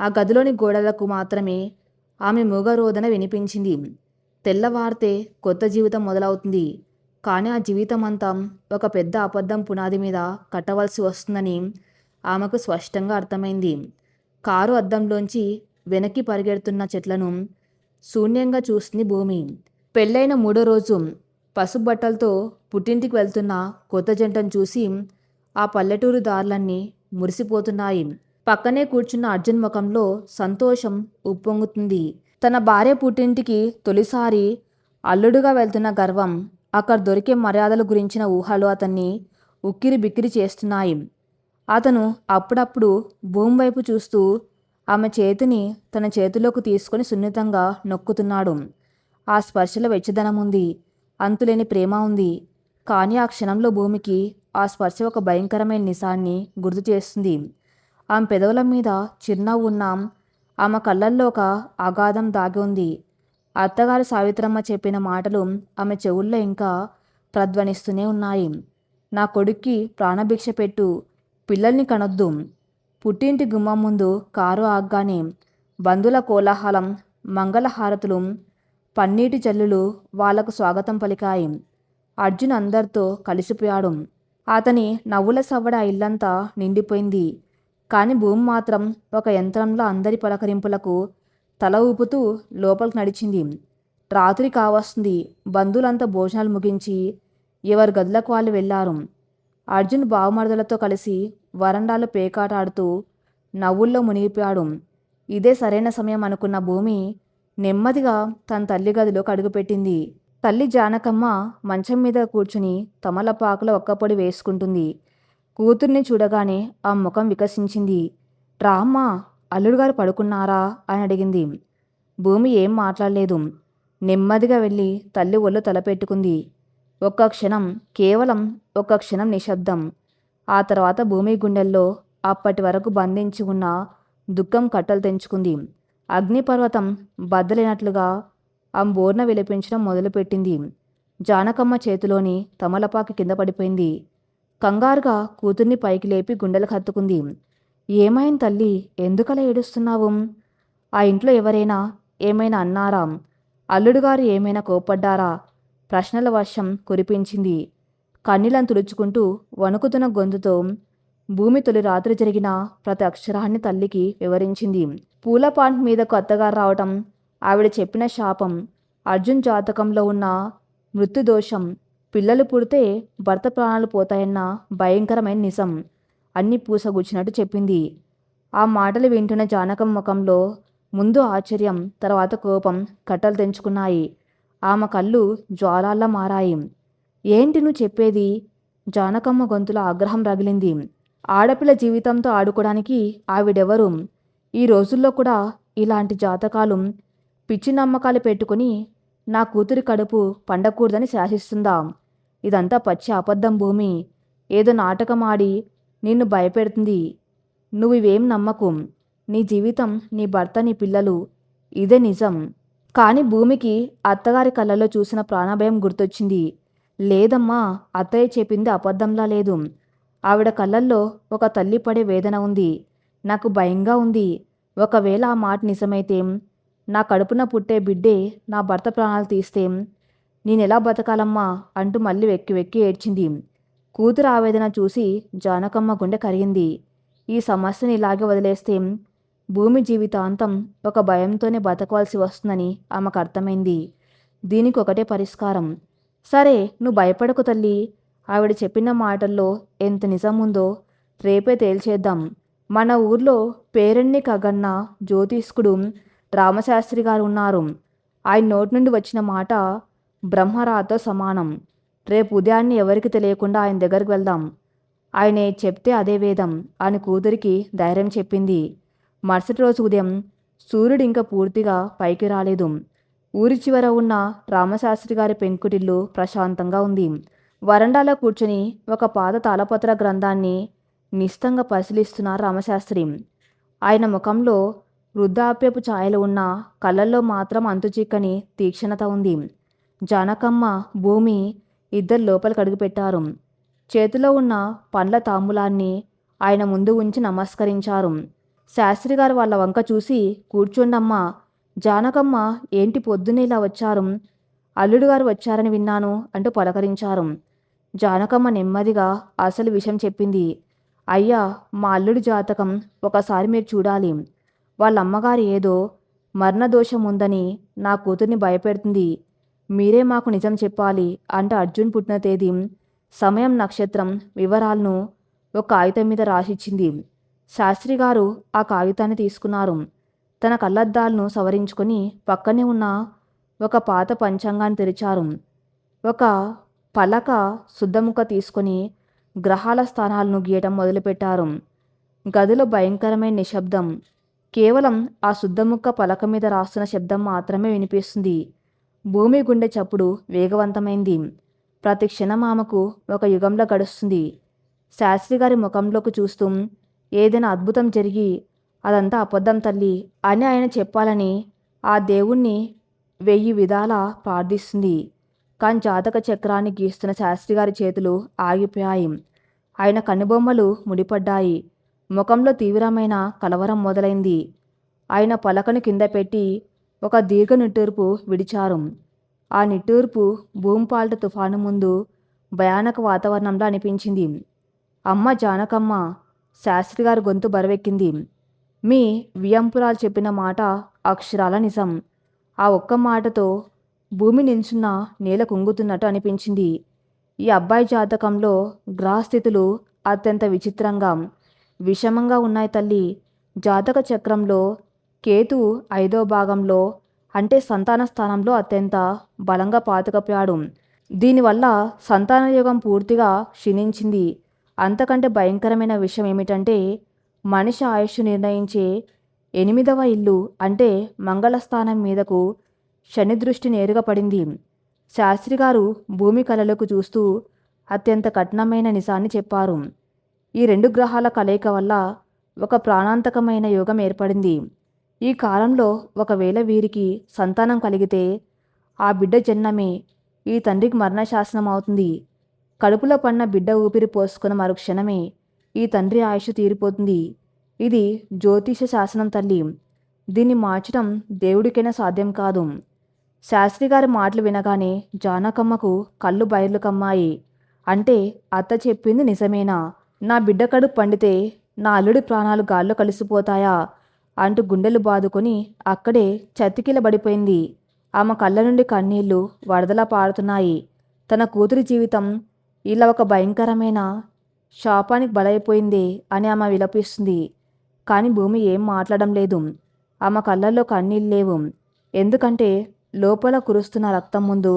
ఆ గదిలోని గోడలకు మాత్రమే ఆమె మూగరోదన వినిపించింది. తెల్లవారితే కొత్త జీవితం మొదలవుతుంది. కానీ ఆ జీవితం అంతా ఒక పెద్ద అబద్ధం పునాది మీద కట్టవలసి వస్తుందని ఆమెకు స్పష్టంగా అర్థమైంది. కారు అద్దంలోంచి వెనక్కి పరిగెడుతున్న చెట్లను శూన్యంగా చూస్తుంది భూమి. పెళ్ళైన 3వ రోజు పసుపు బట్టలతో పుట్టింటికి వెళ్తున్న కొత్త జంటను చూసి ఆ పల్లెటూరు దారులన్నీ మురిసిపోతున్నాయి. పక్కనే కూర్చున్న అర్జున్ ముఖంలో సంతోషం ఉప్పొంగుతుంది. తన భార్య పుట్టింటికి తొలిసారి అల్లుడుగా వెళ్తున్న గర్వం, అక్కడ దొరికే మర్యాదల గురించిన ఊహలు అతన్ని ఉక్కిరి బిక్కిరి చేస్తున్నాయి. అతను అప్పుడప్పుడు భూమి వైపు చూస్తూ ఆమె చేతిని తన చేతిలోకి తీసుకొని సున్నితంగా నొక్కుతున్నాడు. ఆ స్పర్శలో వెచ్చదనం ఉంది, అంతులేని ప్రేమ ఉంది. కానీ ఆ క్షణంలో భూమికి ఆ స్పర్శ ఒక భయంకరమైన నిజాన్ని గుర్తు చేస్తుంది. ఆమె పెదవుల మీద చిరునవ్వు ఉన్నా ఆమె కళ్ళల్లో ఒక అగాధం దాగి ఉంది. అత్తగారు సావిత్రమ్మ చెప్పిన మాటలు ఆమె చెవుల్లో ఇంకా ప్రధ్వనిస్తూనే ఉన్నాయి. నా కొడుక్కి ప్రాణభిక్ష పెట్టు, పిల్లల్ని కనొద్దు. పుట్టింటి గుమ్మం ముందు కారు ఆగ్గానే బంధువుల కోలాహలం, మంగళహారతులు, పన్నీటి జల్లులు వాళ్లకు స్వాగతం పలికాయి. అర్జున్ అందరితో కలిసిపోయాడు. అతని నవ్వుల సవ్వడ ఆ ఇల్లంతా నిండిపోయింది. కానీ భూమి మాత్రం ఒక యంత్రంలో అందరి పలకరింపులకు తల ఊపుతూ లోపలికి నడిచింది. రాత్రి కావస్తుంది. బంధువులంతా భోజనాలు ముగించి ఎవరి గదులకు వాళ్ళు వెళ్ళారు. అర్జున్ బావమరుదులతో కలిసి వరండాలో పేకాట ఆడుతూ నవ్వుల్లో మునిగిపోయాడు. ఇదే సరైన సమయం అనుకున్న భూమి నెమ్మదిగా తన తల్లి గదిలోకి అడుగుపెట్టింది. తల్లి జానకమ్మ మంచం మీద కూర్చుని తమలపాకులో ఒక్కపొడి వేసుకుంటుంది. కూతుర్ని చూడగానే ఆ ముఖం వికసించింది. రామ్మా, అల్లుడుగారు పడుకున్నారా అని అడిగింది. భూమి ఏం మాట్లాడలేదు. నెమ్మదిగా వెళ్ళి తల్లి ఒళ్ళు తలపెట్టుకుంది. ఒక్క క్షణం, కేవలం ఒక్క క్షణం నిశ్శబ్దం. ఆ తర్వాత భూమి గుండెల్లో అప్పటి వరకు బంధించి ఉన్న దుఃఖం కట్టలు తెంచుకుంది. అగ్నిపర్వతం బద్దలైనట్లుగా బోర్న విలపించడం మొదలుపెట్టింది. జానకమ్మ చేతిలోని తమలపాకు కింద పడిపోయింది. కంగారుగా కూతుర్ని పైకి లేపి గుండెలకు హత్తుకుంది. ఏమైంది తల్లి, ఎందుకలా ఏడుస్తున్నావు? ఆ ఇంట్లో ఎవరైనా ఏమైనా అన్నారా? అల్లుడుగారు ఏమైనా కోప్పడ్డారా? ప్రశ్నల వర్షం కురిపించింది. కన్నీళ్లను తుడుచుకుంటూ వణుకుతున్న గొంతుతో భూమి తొలి రాత్రి జరిగిన ప్రతి అక్షరాన్ని తల్లికి వివరించింది. పూల పాంట్ మీదకు అత్తగారు రావటం, ఆవిడ చెప్పిన శాపం, అర్జున్ జాతకంలో ఉన్న మృత్యుదోషం, పిల్లలు పుడితే భర్త ప్రాణాలు పోతాయన్న భయంకరమైన నిజం అన్నీ పూసగుచ్చినట్టు చెప్పింది. ఆ మాటలు వింటున్న జానకం ముఖంలో ముందు ఆశ్చర్యం, తర్వాత కోపం కట్టలు తెంచుకున్నాయి. ఆమె కళ్ళు జ్వాలాల్లా మారాయి. ఏంటి నువ్వు చెప్పేది? జానకమ్మ గొంతులో ఆగ్రహం రగిలింది. ఆడపిల్ల జీవితంతో ఆడుకోవడానికి ఆవిడెవరు? ఈ రోజుల్లో కూడా ఇలాంటి జాతకాలు, పిచ్చి నమ్మకాలు పెట్టుకుని నా కూతురి కడుపు పండకూడదని శాసిస్తుందా? ఇదంతా పచ్చి అబద్ధం భూమి. ఏదో నాటకం ఆడి నిన్ను భయపెడుతుంది. నువ్వు ఇవేం నమ్మకు. నీ జీవితం, నీ భర్త, నీ పిల్లలు, ఇదే నిజం. కానీ భూమికి అత్తగారి కళ్ళలో చూసిన ప్రాణభయం గుర్తొచ్చింది. లేదమ్మా, అత్తయ్య చెప్పింది అబద్ధంలా లేదు. ఆవిడ కళ్ళల్లో ఒక తల్లి పడే వేదన ఉంది. నాకు భయంగా ఉంది. ఒకవేళ ఆ మాట నిజమైతే, నా కడుపున పుట్టే బిడ్డే నా భర్త ప్రాణాలు తీస్తే నేనెలా బతకాలమ్మా అంటూ మళ్ళీ వెక్కి వెక్కి ఏడ్చింది. కూతురు ఆవేదన చూసి జానకమ్మ గుండె కరిగింది. ఈ సమస్యని ఇలాగే వదిలేస్తే భూమి జీవితాంతం ఒక భయంతోనే బతకవలసి వస్తుందని ఆమెకు అర్థమైంది. దీనికి ఒకటే పరిష్కారం. సరే, నువ్వు భయపడకు తల్లి. ఆవిడ చెప్పిన మాటల్లో ఎంత నిజముందో రేపే తేల్చేద్దాం. మన ఊర్లో పేరెన్ని కగన్న జ్యోతిష్కుడు రామశాస్త్రి గారు ఉన్నారు. ఆయన నోటి నుండి వచ్చిన మాట బ్రహ్మరాతో సమానం. రేపు ఉదయాన్నే ఎవరికి తెలియకుండా ఆయన దగ్గరికి వెళ్దాం. ఆయన చెప్తే అదే వేదం అని కూతురికి ధైర్యం చెప్పింది. మరుసటి రోజు ఉదయం సూర్యుడు ఇంకా పూర్తిగా పైకి రాలేదు. ఊరి చివర ఉన్న రామశాస్త్రి గారి పెంకుటిల్లు ప్రశాంతంగా ఉంది. వరండాలో కూర్చుని ఒక పాత తాళపత్ర గ్రంథాన్ని నిస్తంగా పరిశీలిస్తున్నారు రామశాస్త్రి. ఆయన ముఖంలో వృద్ధాప్యపు ఛాయలు ఉన్న, కళ్ళల్లో మాత్రం అంతుచిక్కని తీక్షణత ఉంది. జానకమ్మ, భూమి ఇద్దరు లోపలికి అడుగుపెట్టారు. చేతిలో ఉన్న పండ్ల తాంబూలాన్ని ఆయన ముందు ఉంచి నమస్కరించారు. శాస్త్రిగారు వాళ్ళ వంక చూసి, కూర్చోండమ్మా. జానకమ్మ, ఏంటి పొద్దున్నే ఇలా వచ్చారు? అల్లుడుగారు వచ్చారని విన్నాను అంటూ పలకరించారు. జానకమ్మ నెమ్మదిగా అసలు విషయం చెప్పింది. అయ్యా, మా అల్లుడి జాతకం ఒకసారి మీరు చూడాలి. వాళ్ళ అమ్మగారు ఏదో మరణదోషం ఉందని నా కూతుర్ని భయపెడుతుంది. మీరే మాకు నిజం చెప్పాలి అంటూ అర్జున్ పుట్టిన తేదీ, సమయం, నక్షత్రం వివరాలను ఒక కాగితం మీద రాసిచ్చింది. శాస్త్రిగారు ఆ కాగితాన్ని తీసుకున్నారు. తన కళ్ళద్దాలను సవరించుకొని పక్కనే ఉన్న ఒక పాత పంచాంగాన్ని తెరిచారు. ఒక పలక శుద్ధముక్క తీసుకొని గ్రహాల స్థానాలను గీయటం మొదలుపెట్టారు. గదిలో భయంకరమైన నిశ్శబ్దం. కేవలం ఆ శుద్ధముక్క పలక మీద రాస్తున్న శబ్దం మాత్రమే వినిపిస్తుంది. భూమి గుండె చప్పుడు వేగవంతమైంది. ప్రతి క్షణం ఆమెకు ఒక యుగంలో గడుస్తుంది. శాస్త్రిగారి ముఖంలోకి చూస్తూ ఏదైనా అద్భుతం జరిగి అదంతా అబద్ధం తల్లి అని ఆయన చెప్పాలని ఆ దేవుణ్ణి 1000 విధాలా ప్రార్థిస్తుంది. కానీ జాతక చక్రాన్ని గీస్తున్న శాస్త్రిగారి చేతులు ఆగిపోయాయి. ఆయన కనుబొమ్మలు ముడిపడ్డాయి. ముఖంలో తీవ్రమైన కలవరం మొదలైంది. ఆయన పలకను కింద పెట్టి ఒక దీర్ఘ నిట్టూర్పు విడిచారు. ఆ నిట్టూర్పు భూంపాల్ట తుఫాను ముందు భయానక వాతావరణంలో అనిపించింది. అమ్మ జానకమ్మ, శాస్త్రిగారి గొంతు బరువెక్కింది. మీ వియంపురాలు చెప్పిన మాట అక్షరాల నిజం. ఆ ఒక్క మాటతో భూమి నించున్న నేల కుంగుతున్నట్టు అనిపించింది. ఈ అబ్బాయి జాతకంలో గ్రహస్థితులు అత్యంత విచిత్రంగా, విషమంగా ఉన్నాయి తల్లి. జాతక చక్రంలో కేతు 5వ భాగంలో అంటే సంతాన స్థానంలో అత్యంత బలంగా పాతుకుపోయాడు. దీనివల్ల సంతాన యోగం పూర్తిగా క్షీణించింది. అంతకంటే భయంకరమైన విషయం ఏమిటంటే మనిషి ఆయుష్ నిర్ణయించే 8వ ఇల్లు అంటే మంగళస్థానం మీదకు శని దృష్టి నేరుగా పడింది. శాస్త్రిగారు భూమి కలలకు చూస్తూ అత్యంత కఠినమైన నిజాన్ని చెప్పారు. ఈ 2 గ్రహాల కలయిక వల్ల ఒక ప్రాణాంతకమైన యోగం ఏర్పడింది. ఈ కాలంలో ఒకవేళ వీరికి సంతానం కలిగితే ఆ బిడ్డ జన్మమే ఈ తండ్రికి మరణశాసనం అవుతుంది. కడుపులో పడిన బిడ్డ ఊపిరి పోసుకున్న మరుక్షణమే ఈ తండ్రి ఆయుష్ తీరిపోతుంది. ఇది జ్యోతిష శాసనం తల్లి. దీన్ని మార్చడం దేవుడికైనా సాధ్యం కాదు. శాస్త్రిగారి మాటలు వినగానే జానకమ్మకు కళ్ళు బయర్లు కమ్మాయి. అంటే అత్త చెప్పింది నిజమేనా? నా బిడ్డ కడుపు పండితే నా అల్లుడి ప్రాణాలు గాల్లో కలిసిపోతాయా అంటూ గుండెలు బాదుకొని అక్కడే చతికిలబడిపోయింది. ఆమె కళ్ళ నుండి కన్నీళ్లు వరదలా పారుతున్నాయి. తన కూతురి జీవితం ఇలా ఒక భయంకరమైన శాపానికి బలైపోయిందే అని ఆమె విలపిస్తుంది. కానీ భూమి ఏం మాట్లాడడం లేదు. ఆమె కళ్ళల్లో కన్నీళ్ళు లేవు. ఎందుకంటే లోపల కురుస్తున్న రక్తం ముందు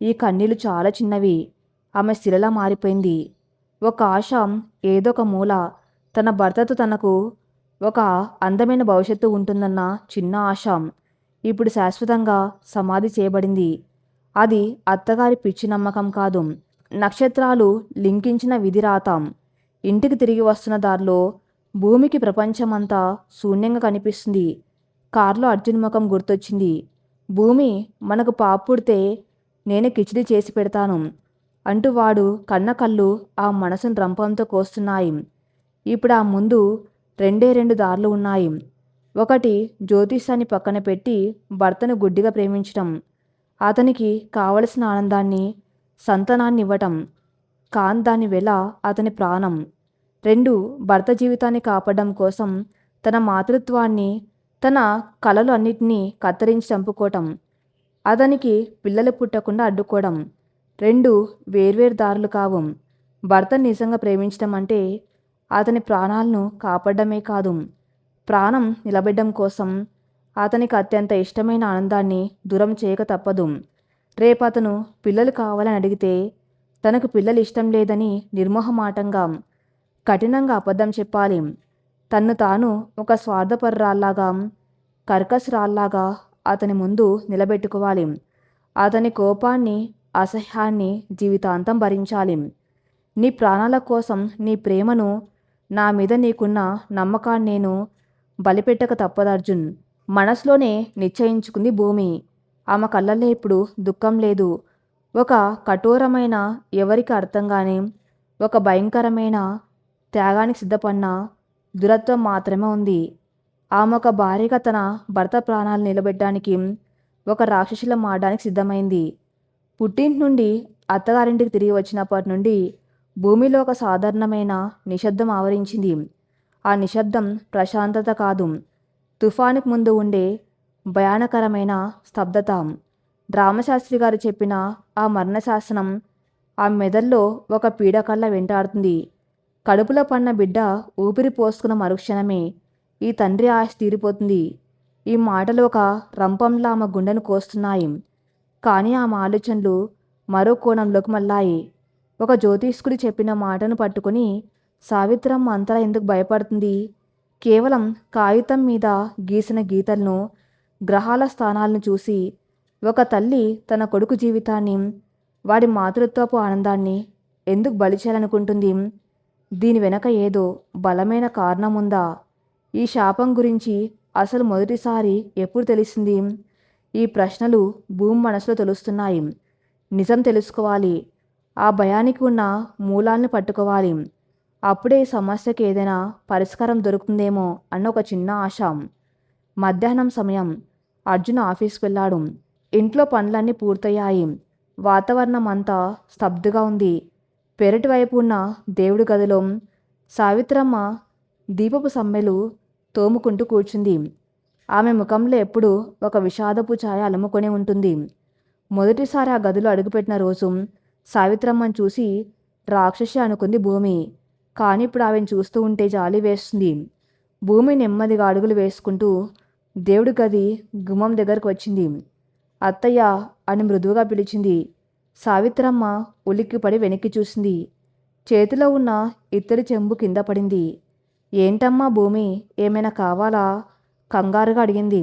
ఈ కన్నీళ్లు చాలా చిన్నవి. ఆమె శిలలా మారిపోయింది. ఒక ఆశ ఏదో ఒక మూల తన భర్తతో తనకు ఒక అందమైన భవిష్యత్తు ఉంటుందన్న చిన్న ఆశ ఇప్పుడు శాశ్వతంగా సమాధి చేయబడింది. అది అత్తగారి పిచ్చి నమ్మకం కాదు, నక్షత్రాలు లింకించిన విధిరాత. ఇంటికి తిరిగి వస్తున్న దారిలో భూమికి ప్రపంచమంతా శూన్యంగా కనిపిస్తుంది. కారులో అర్జున్ ముఖం గుర్తొచ్చింది. భూమి, మనకు పాప పుడితే నేనే కిచిడి చేసి పెడతాను అంటూ వాడు కన్న కళ్ళు ఆ మనసును రంపంతో కోస్తున్నాయి. ఇప్పుడు ఆ ముందు 2 దారులు ఉన్నాయి. ఒకటి జ్యోతిషాన్ని పక్కన పెట్టి భర్తను గుడ్డిగా ప్రేమించటం, అతనికి కావలసిన ఆనందాన్ని సంతానాన్ని ఇవ్వటం, కాన్ దాని వెల అతని ప్రాణం. 2 భర్త జీవితాన్ని కాపాడడం కోసం తన మాతృత్వాన్ని, తన కలలు అన్నిటినీ కత్తిరించి చంపుకోవటం, అతనికి పిల్లలు పుట్టకుండా అడ్డుకోవడం. 2 వేర్వేరు దారులు కావు. భర్తను నిజంగా ప్రేమించడం అంటే అతని ప్రాణాలను కాపాడమే కాదు, ప్రాణం నిలబెట్టడం కోసం అతనికి అత్యంత ఇష్టమైన ఆనందాన్ని దూరం చేయక తప్పదు. రేపు అతను పిల్లలు కావాలని అడిగితే తనకు పిల్లలు ఇష్టం లేదని నిర్మోహమాటంగా కఠినంగా అబద్ధం చెప్పాలి. తన్ను తాను ఒక స్వార్థపరురాల్లాగా, కర్కశరాల్లాగా అతని ముందు నిలబెట్టుకోవాలి. అతని కోపాన్ని, అసహ్యాన్ని జీవితాంతం భరించాలి. నీ ప్రాణాల కోసం, నీ ప్రేమను, నా మీద నీకున్న నమ్మకాన్ని నేను బలిపెట్టక తప్పదు అర్జున్, మనసులోనే నిశ్చయించుకుంది భూమి. ఆమె కళ్ళల్లో ఇప్పుడు దుఃఖం లేదు. ఒక కఠోరమైన, ఎవరికి అర్థం కాని, ఒక భయంకరమైన త్యాగానికి సిద్ధపడిన దురత్వం మాత్రమే ఉంది. ఆమె ఒక భార్యగా తన భర్త ప్రాణాలు నిలబెట్టడానికి ఒక రాక్షసుల మారడానికి సిద్ధమైంది. పుట్టింటి నుండి అత్తగారింటికి తిరిగి వచ్చినప్పటి నుండి భూమిలో ఒక సాధారణమైన నిశ్శబ్దం ఆవరించింది. ఆ నిశ్శబ్దం ప్రశాంతత కాదు, తుఫానుకు ముందు ఉండే భయానకరమైన స్తబ్దత. రామశాస్త్రి గారు చెప్పిన ఆ మరణశాసనం ఆ మెదల్లో ఒక పీడకల్లా వెంటాడుతుంది. కడుపులో పడిన బిడ్డ ఊపిరి పోసుకున్న మరుక్షణమే ఈ తండ్రి ఆశ తీరిపోతుంది. ఈ మాటలు ఒక రంపంలా ఆమె గుండెను కోస్తున్నాయి. కానీ ఆమె ఆలోచనలు మరో కోణంలోకి మళ్ళాయి. ఒక జ్యోతిష్కుడు చెప్పిన మాటను పట్టుకుని సావిత్రమ్మ అంతలా ఎందుకు భయపడుతుంది? కేవలం కాగితం మీద గీసిన గీతలను, గ్రహాల స్థానాలను చూసి ఒక తల్లి తన కొడుకు జీవితాన్ని, వాడి మాతృత్వపు ఆనందాన్ని ఎందుకు బలి చేయాలనుకుంటుంది? దీని వెనక ఏదో బలమైన కారణం ఉందా? ఈ శాపం గురించి అసలు మొదటిసారి ఎప్పుడు తెలిసింది? ఈ ప్రశ్నలు భూమి మనసులో తొలుస్తున్నాయి. నిజం తెలుసుకోవాలి. ఆ భయానికి ఉన్న మూలాల్ని పట్టుకోవాలి. అప్పుడే ఈ సమస్యకి ఏదైనా పరిష్కారం దొరుకుతుందేమో అన్న ఒక చిన్న ఆశ. మధ్యాహ్నం సమయం. అర్జున్ ఆఫీస్కి వెళ్ళాడు. ఇంట్లో పనులన్నీ పూర్తయ్యాయి. వాతావరణం అంతా స్తబ్దుగా ఉంది. పెరటి వైపు ఉన్న దేవుడి గదిలో సావిత్రమ్మ దీపపు సమ్మెలు తోముకుంటూ కూర్చుంది. ఆమె ముఖంలో ఎప్పుడూ ఒక విషాదపు ఛాయ అలుముకొని ఉంటుంది. మొదటిసారి ఆ గదిలో అడుగుపెట్టిన రోజు సావిత్రమ్మను చూసి రాక్షసి అనుకుంది భూమి. కానీ ఇప్పుడు ఆమెను చూస్తూ ఉంటే జాలి వేస్తుంది. భూమి నెమ్మదిగా అడుగులు వేసుకుంటూ దేవుడి గది గుమ్మం దగ్గరకు వచ్చింది. అత్తయ్య అని మృదువుగా పిలిచింది. సావిత్రమ్మ ఉలిక్కిపడి వెనక్కి చూసింది. చేతిలో ఉన్న ఇత్తడి చెంబు కింద పడింది. ఏంటమ్మా భూమి, ఏమైనా కావాలా? కంగారుగా అడిగింది.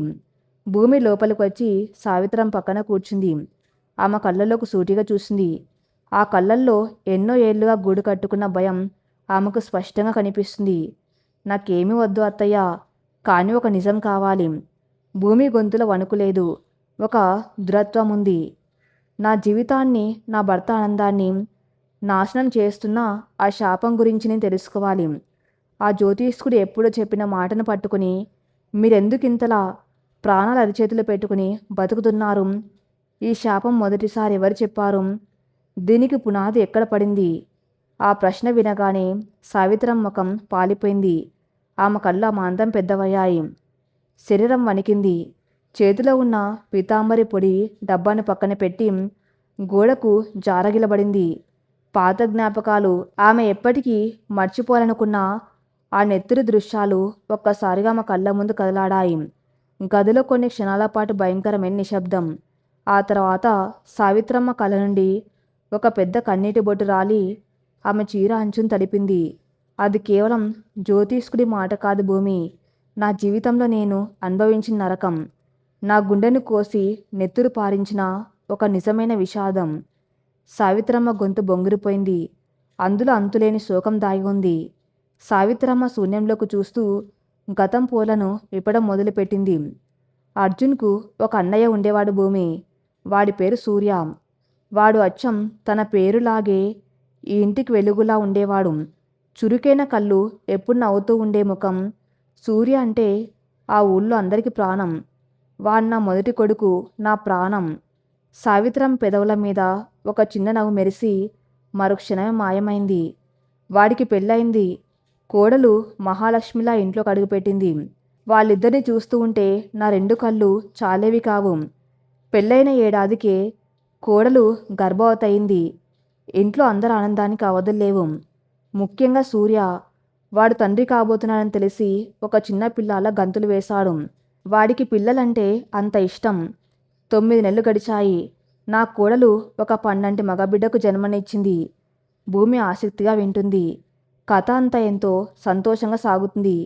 భూమి లోపలికి వచ్చి సావిత్రం పక్కన కూర్చుంది. ఆమె కళ్ళల్లోకి సూటిగా చూసింది. ఆ కళ్ళల్లో ఎన్నో ఏళ్లుగా గూడు కట్టుకున్న భయం ఆమెకు స్పష్టంగా కనిపిస్తుంది. నాకేమీ వద్దు అత్తయ్య, కానీ ఒక నిజం కావాలి. భూమి గొంతులో వణుకులేదు, ఒక దృఢత్వం ఉంది. నా జీవితాన్ని, నా భర్త ఆనందాన్ని నాశనం చేస్తున్న ఆ శాపం గురించి నేను తెలుసుకోవాలి. ఆ జ్యోతిష్కుడు ఎప్పుడో చెప్పిన మాటను పట్టుకుని మీరెందుకు ఇంతలా ప్రాణాలు అరిచేతులు పెట్టుకుని బతుకుతున్నారు? ఈ శాపం మొదటిసారి ఎవరు చెప్పారు? దీనికి పునాది ఎక్కడ పడింది? ఆ ప్రశ్న వినగానే సావిత్రం ముఖం పాలిపోయింది. ఆమె కళ్ళ మాంతం పెద్దవయ్యాయి. శరీరం వణికింది. చేతిలో ఉన్న పీతాంబరి పొడి డబ్బాను పక్కన పెట్టి గోడకు జారగిలబడింది. పాత జ్ఞాపకాలు, ఆమె ఎప్పటికీ మర్చిపోవాలనుకున్న ఆ నెత్తురు దృశ్యాలు ఒక్కసారిగా ఆమె కళ్ళ ముందు కదలాడాయి. గదిలో కొన్ని క్షణాల పాటు భయంకరమైన నిశ్శబ్దం. ఆ తర్వాత సావిత్రమ్మ కళ్ళ నుండి ఒక పెద్ద కన్నీటి బొట్టు రాలి ఆమె చీర అంచును తడిపింది. అది కేవలం జ్యోతిష్కుడి మాట కాదు భూమి, నా జీవితంలో నేను అనుభవించిన నరకం. నా గుండెను కోసి నెత్తురు పారించిన ఒక నిజమైన విషాదం. సావిత్రమ్మ గొంతు బొంగురిపోయింది. అందులో అంతులేని శోకం దాగి ఉంది. సావిత్రమ్మ శూన్యంలోకి చూస్తూ గతం పూలను విప్పడం మొదలుపెట్టింది. అర్జున్కు ఒక అన్నయ్య ఉండేవాడు భూమి. వాడి పేరు సూర్య. వాడు అచ్చం తన పేరులాగే ఈ ఇంటికి వెలుగులా ఉండేవాడు. చురుకైన కళ్ళు, ఎప్పుడు నవ్వుతూ ఉండే ముఖం. సూర్య అంటే ఆ ఊళ్ళో అందరికీ ప్రాణం. వాడు నా మొదటి కొడుకు, నా ప్రాణం. సావిత్రం పెదవుల మీద ఒక చిన్న నవ్వు మెరిసి మరుక్షణమే మాయమైంది. వాడికి పెళ్ళయింది. కోడలు మహాలక్ష్మిలా ఇంట్లోకి అడుగుపెట్టింది. వాళ్ళిద్దరిని చూస్తూ ఉంటే నా రెండు కళ్ళు చాలేవి కావు. పెళ్ళైన ఏడాదికే కోడలు గర్భవతయింది. ఇంట్లో అందరి ఆనందానికి అవధుల్లేవు. ముఖ్యంగా సూర్య. వాడు తండ్రి కాబోతున్నాడని తెలిసి ఒక చిన్న పిల్లాల గంతులు వేశాడు. వాడికి పిల్లలంటే అంత ఇష్టం. 9 నెలలు గడిచాయి. నా కోడలు ఒక పండంటి మగబిడ్డకు జన్మనిచ్చింది. భూమి ఆసక్తిగా వింటుంది. కథ అంతా ఎంతో సంతోషంగా సాగుతుంది.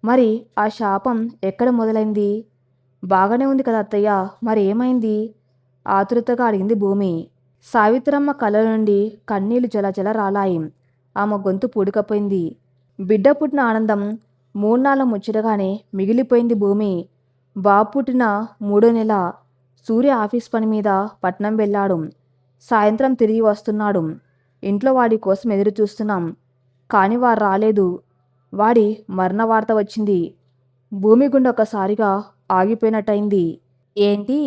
మరి ఆ శాపం ఎక్కడ మొదలైంది? బాగానే ఉంది కదా అత్తయ్య, మరి ఏమైంది? ఆతృతగా అడిగింది భూమి. సావిత్రమ్మ కళ్ళ నుండి కన్నీళ్లు జలజల రాలాయి. ఆమె గొంతు పూడుకపోయింది. బిడ్డ పుట్టిన ఆనందం 3 నాళ్ళ ముచ్చటగానే మిగిలిపోయింది భూమి. బాబు పుట్టిన 3వ నెల సూర్య ఆఫీస్ పని మీద పట్నం వెళ్ళాడు. సాయంత్రం తిరిగి వస్తున్నాడు. ఇంట్లో వాడి కోసం ఎదురు చూస్తున్నాం. కానీ వారు రాలేదు. వాడి మరణ వార్త వచ్చింది. భూమి గుండె ఒకసారిగా ఆగిపోయినట్టయింది. ఏంటి?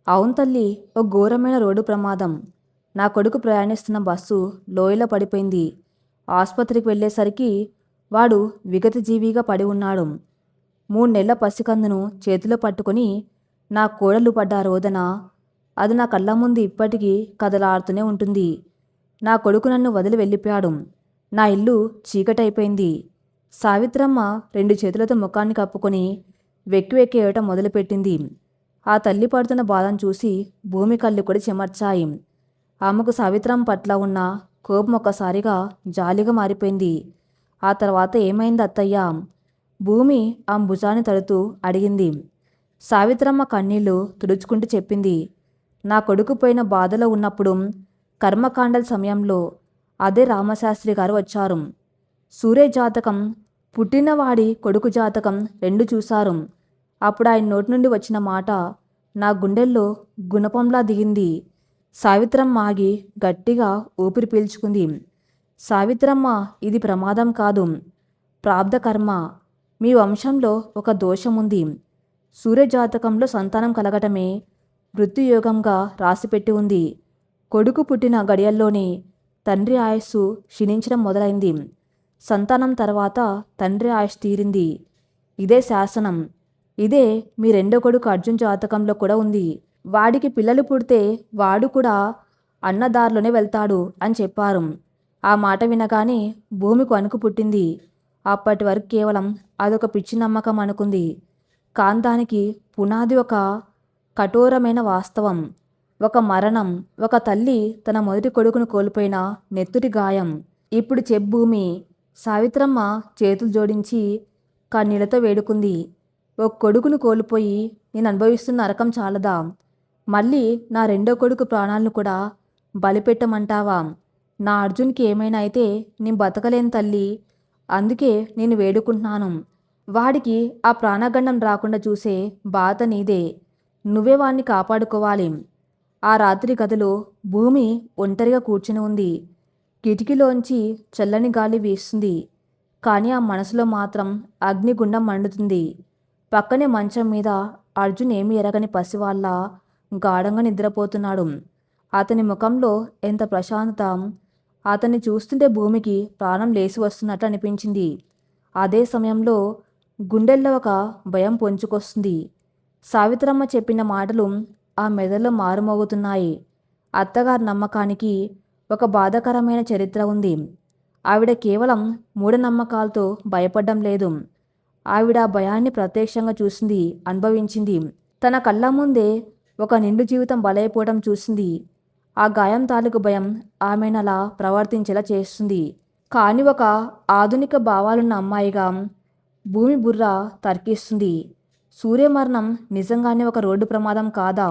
అవును తల్లి, ఓ ఘోరమైన రోడ్డు ప్రమాదం. నా కొడుకు ప్రయాణిస్తున్న బస్సు లోయలో పడిపోయింది. ఆసుపత్రికి వెళ్ళేసరికి వాడు విగతజీవిగా పడి ఉన్నాడు. 3 నెలల పసికందును చేతిలో పట్టుకొని నా కోడలు పడ్డ రోదన, అది నా కళ్ళ ముందు ఇప్పటికీ కదలాడుతూనే ఉంటుంది. నా కొడుకు నన్ను వదిలి వెళ్ళిపోయాడు. నా ఇల్లు చీకటైపోయింది. సావిత్రమ్మ 2 చేతులతో ముఖాన్ని కప్పుకొని వెక్కి వెక్కి ఏడటం మొదలుపెట్టింది. ఆ తల్లి పడుతున్న బాధను చూసి భూమి కళ్ళు కూడా చెమర్చాయి. ఆమెకు సావిత్రమ్మ పట్ల ఉన్న కోపం ఒక్కసారిగా జాలిగా మారిపోయింది. ఆ తర్వాత ఏమైంది అత్తయ్య? భూమి ఆ భుజాన్ని తడుతూ అడిగింది. సావిత్రమ్మ కన్నీళ్లు తుడుచుకుంటూ చెప్పింది. నా కొడుకు పోయిన బాధలో ఉన్నప్పుడు కర్మకాండల సమయంలో అదే రామశాస్త్రి గారు వచ్చారు. సూర్య జాతకం, పుట్టినవాడి కొడుకు జాతకం రెండు చూశారు. అప్పుడు ఆయన నోటి నుండి వచ్చిన మాట నా గుండెల్లో గుణపంలా దిగింది. సావిత్రమ్మ ఆగి గట్టిగా ఊపిరి పీల్చుకుంది. సావిత్రమ్మ, ఇది ప్రమాదం కాదు, ప్రాబ్ధకర్మ. మీ వంశంలో ఒక దోషముంది. సూర్యజాతకంలో సంతానం కలగటమే మృత్యుయోగంగా రాసిపెట్టి ఉంది. కొడుకు పుట్టిన గడియల్లోనే తండ్రి ఆయుస్సు క్షీణించడం మొదలైంది. సంతానం తర్వాత తండ్రి ఆయుష్ తీరింది. ఇదే శాసనం. ఇదే మీ రెండో కొడుకు అర్జున్ జాతకంలో కూడా ఉంది. వాడికి పిల్లలు పుడితే వాడు కూడా అన్నదారిలోనే వెళ్తాడు అని చెప్పారు. ఆ మాట వినగానే భూమికి వణుకు పుట్టింది. అప్పటి వరకు కేవలం అదొక పిచ్చి నమ్మకం అనుకుంది. కాంతానికి పునాది ఒక కఠోరమైన వాస్తవం. ఒక మరణం, ఒక తల్లి తన మొదటి కొడుకును కోల్పోయిన నెత్తుటి గాయం. ఇప్పుడు భూమి. సావిత్రమ్మ చేతులు జోడించి కన్నీళ్లతో వేడుకుంది. ఒక కొడుకును కోల్పోయి నేను అనుభవిస్తున్న నరకం చాలదా? మళ్ళీ నా రెండో కొడుకు ప్రాణాలను కూడా బలిపెట్టమంటావా? నా అర్జున్కి ఏమైనా అయితే నేను బతకలేను తల్లి. అందుకే నేను వేడుకుంటున్నాను. వాడికి ఆ ప్రాణగండం రాకుండా చూసే బాధ నీదే. నువ్వే వాణ్ణి కాపాడుకోవాలి. ఆ రాత్రి గదిలో భూమి ఒంటరిగా కూర్చుని ఉంది. కిటికీలోంచి చల్లని గాలి వీస్తుంది. కానీ ఆ మనసులో మాత్రం అగ్నిగుండం మండుతుంది. పక్కనే మంచం మీద అర్జున్ ఏమీ ఎరగని పసివాళ్ళ గాఢంగా నిద్రపోతున్నాడు. అతని ముఖంలో ఎంత ప్రశాంతత! అతన్ని చూస్తుంటే భూమికి ప్రాణం లేసి వస్తున్నట్లు అనిపించింది. అదే సమయంలో గుండెల్లో ఒక భయం పొంచుకొస్తుంది. సావిత్రమ్మ చెప్పిన మాటలు ఆ మెదడులో మారుమోగుతున్నాయి. అత్తగారి నమ్మకానికి ఒక బాధాకరమైన చరిత్ర ఉంది. ఆవిడ కేవలం మూఢనమ్మకాలతో భయపడడం లేదు. ఆవిడ ఆ భయాన్ని ప్రత్యక్షంగా చూసింది, అనుభవించింది. తన కళ్ళ ముందే ఒక నిండు జీవితం బలైపోవడం చూసింది. ఆ గాయం తాలూకు భయం ఆమెనలా ప్రవర్తించేలా చేస్తుంది. కానీ ఒక ఆధునిక భావాలున్న అమ్మాయిగా భూమి బుర్ర తర్కిస్తుంది. సూర్యమరణం నిజంగానే ఒక రోడ్డు ప్రమాదం కాదా?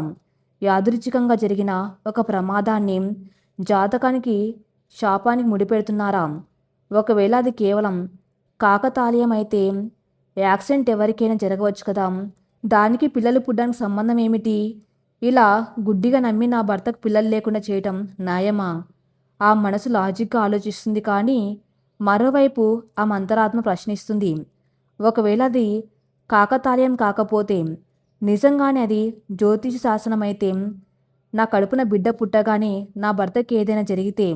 యాదృచ్ఛికంగా జరిగిన ఒక ప్రమాదాన్ని జాతకానికి, శాపానికి ముడిపెడుతున్నారా? ఒకవేళ అది కేవలం కాకతాళీయమైతే యాక్సిడెంట్ ఎవరికైనా జరగవచ్చు కదా. దానికి పిల్లలు పుట్టడానికి సంబంధం ఏమిటి? ఇలా గుడ్డిగా నమ్మి నా భర్తకు పిల్లలు లేకుండా చేయటం న్యాయమా? ఆ మనసు లాజిక్గా ఆలోచిస్తుంది. కానీ మరోవైపు ఆ మంతరాత్మ ప్రశ్నిస్తుంది. ఒకవేళ అది కాకతాళీయం కాకపోతే, నిజంగానే అది జ్యోతిష శాసనమైతే, నా కడుపున బిడ్డ పుట్టగానే నా భర్తకి ఏదైనా జరిగితే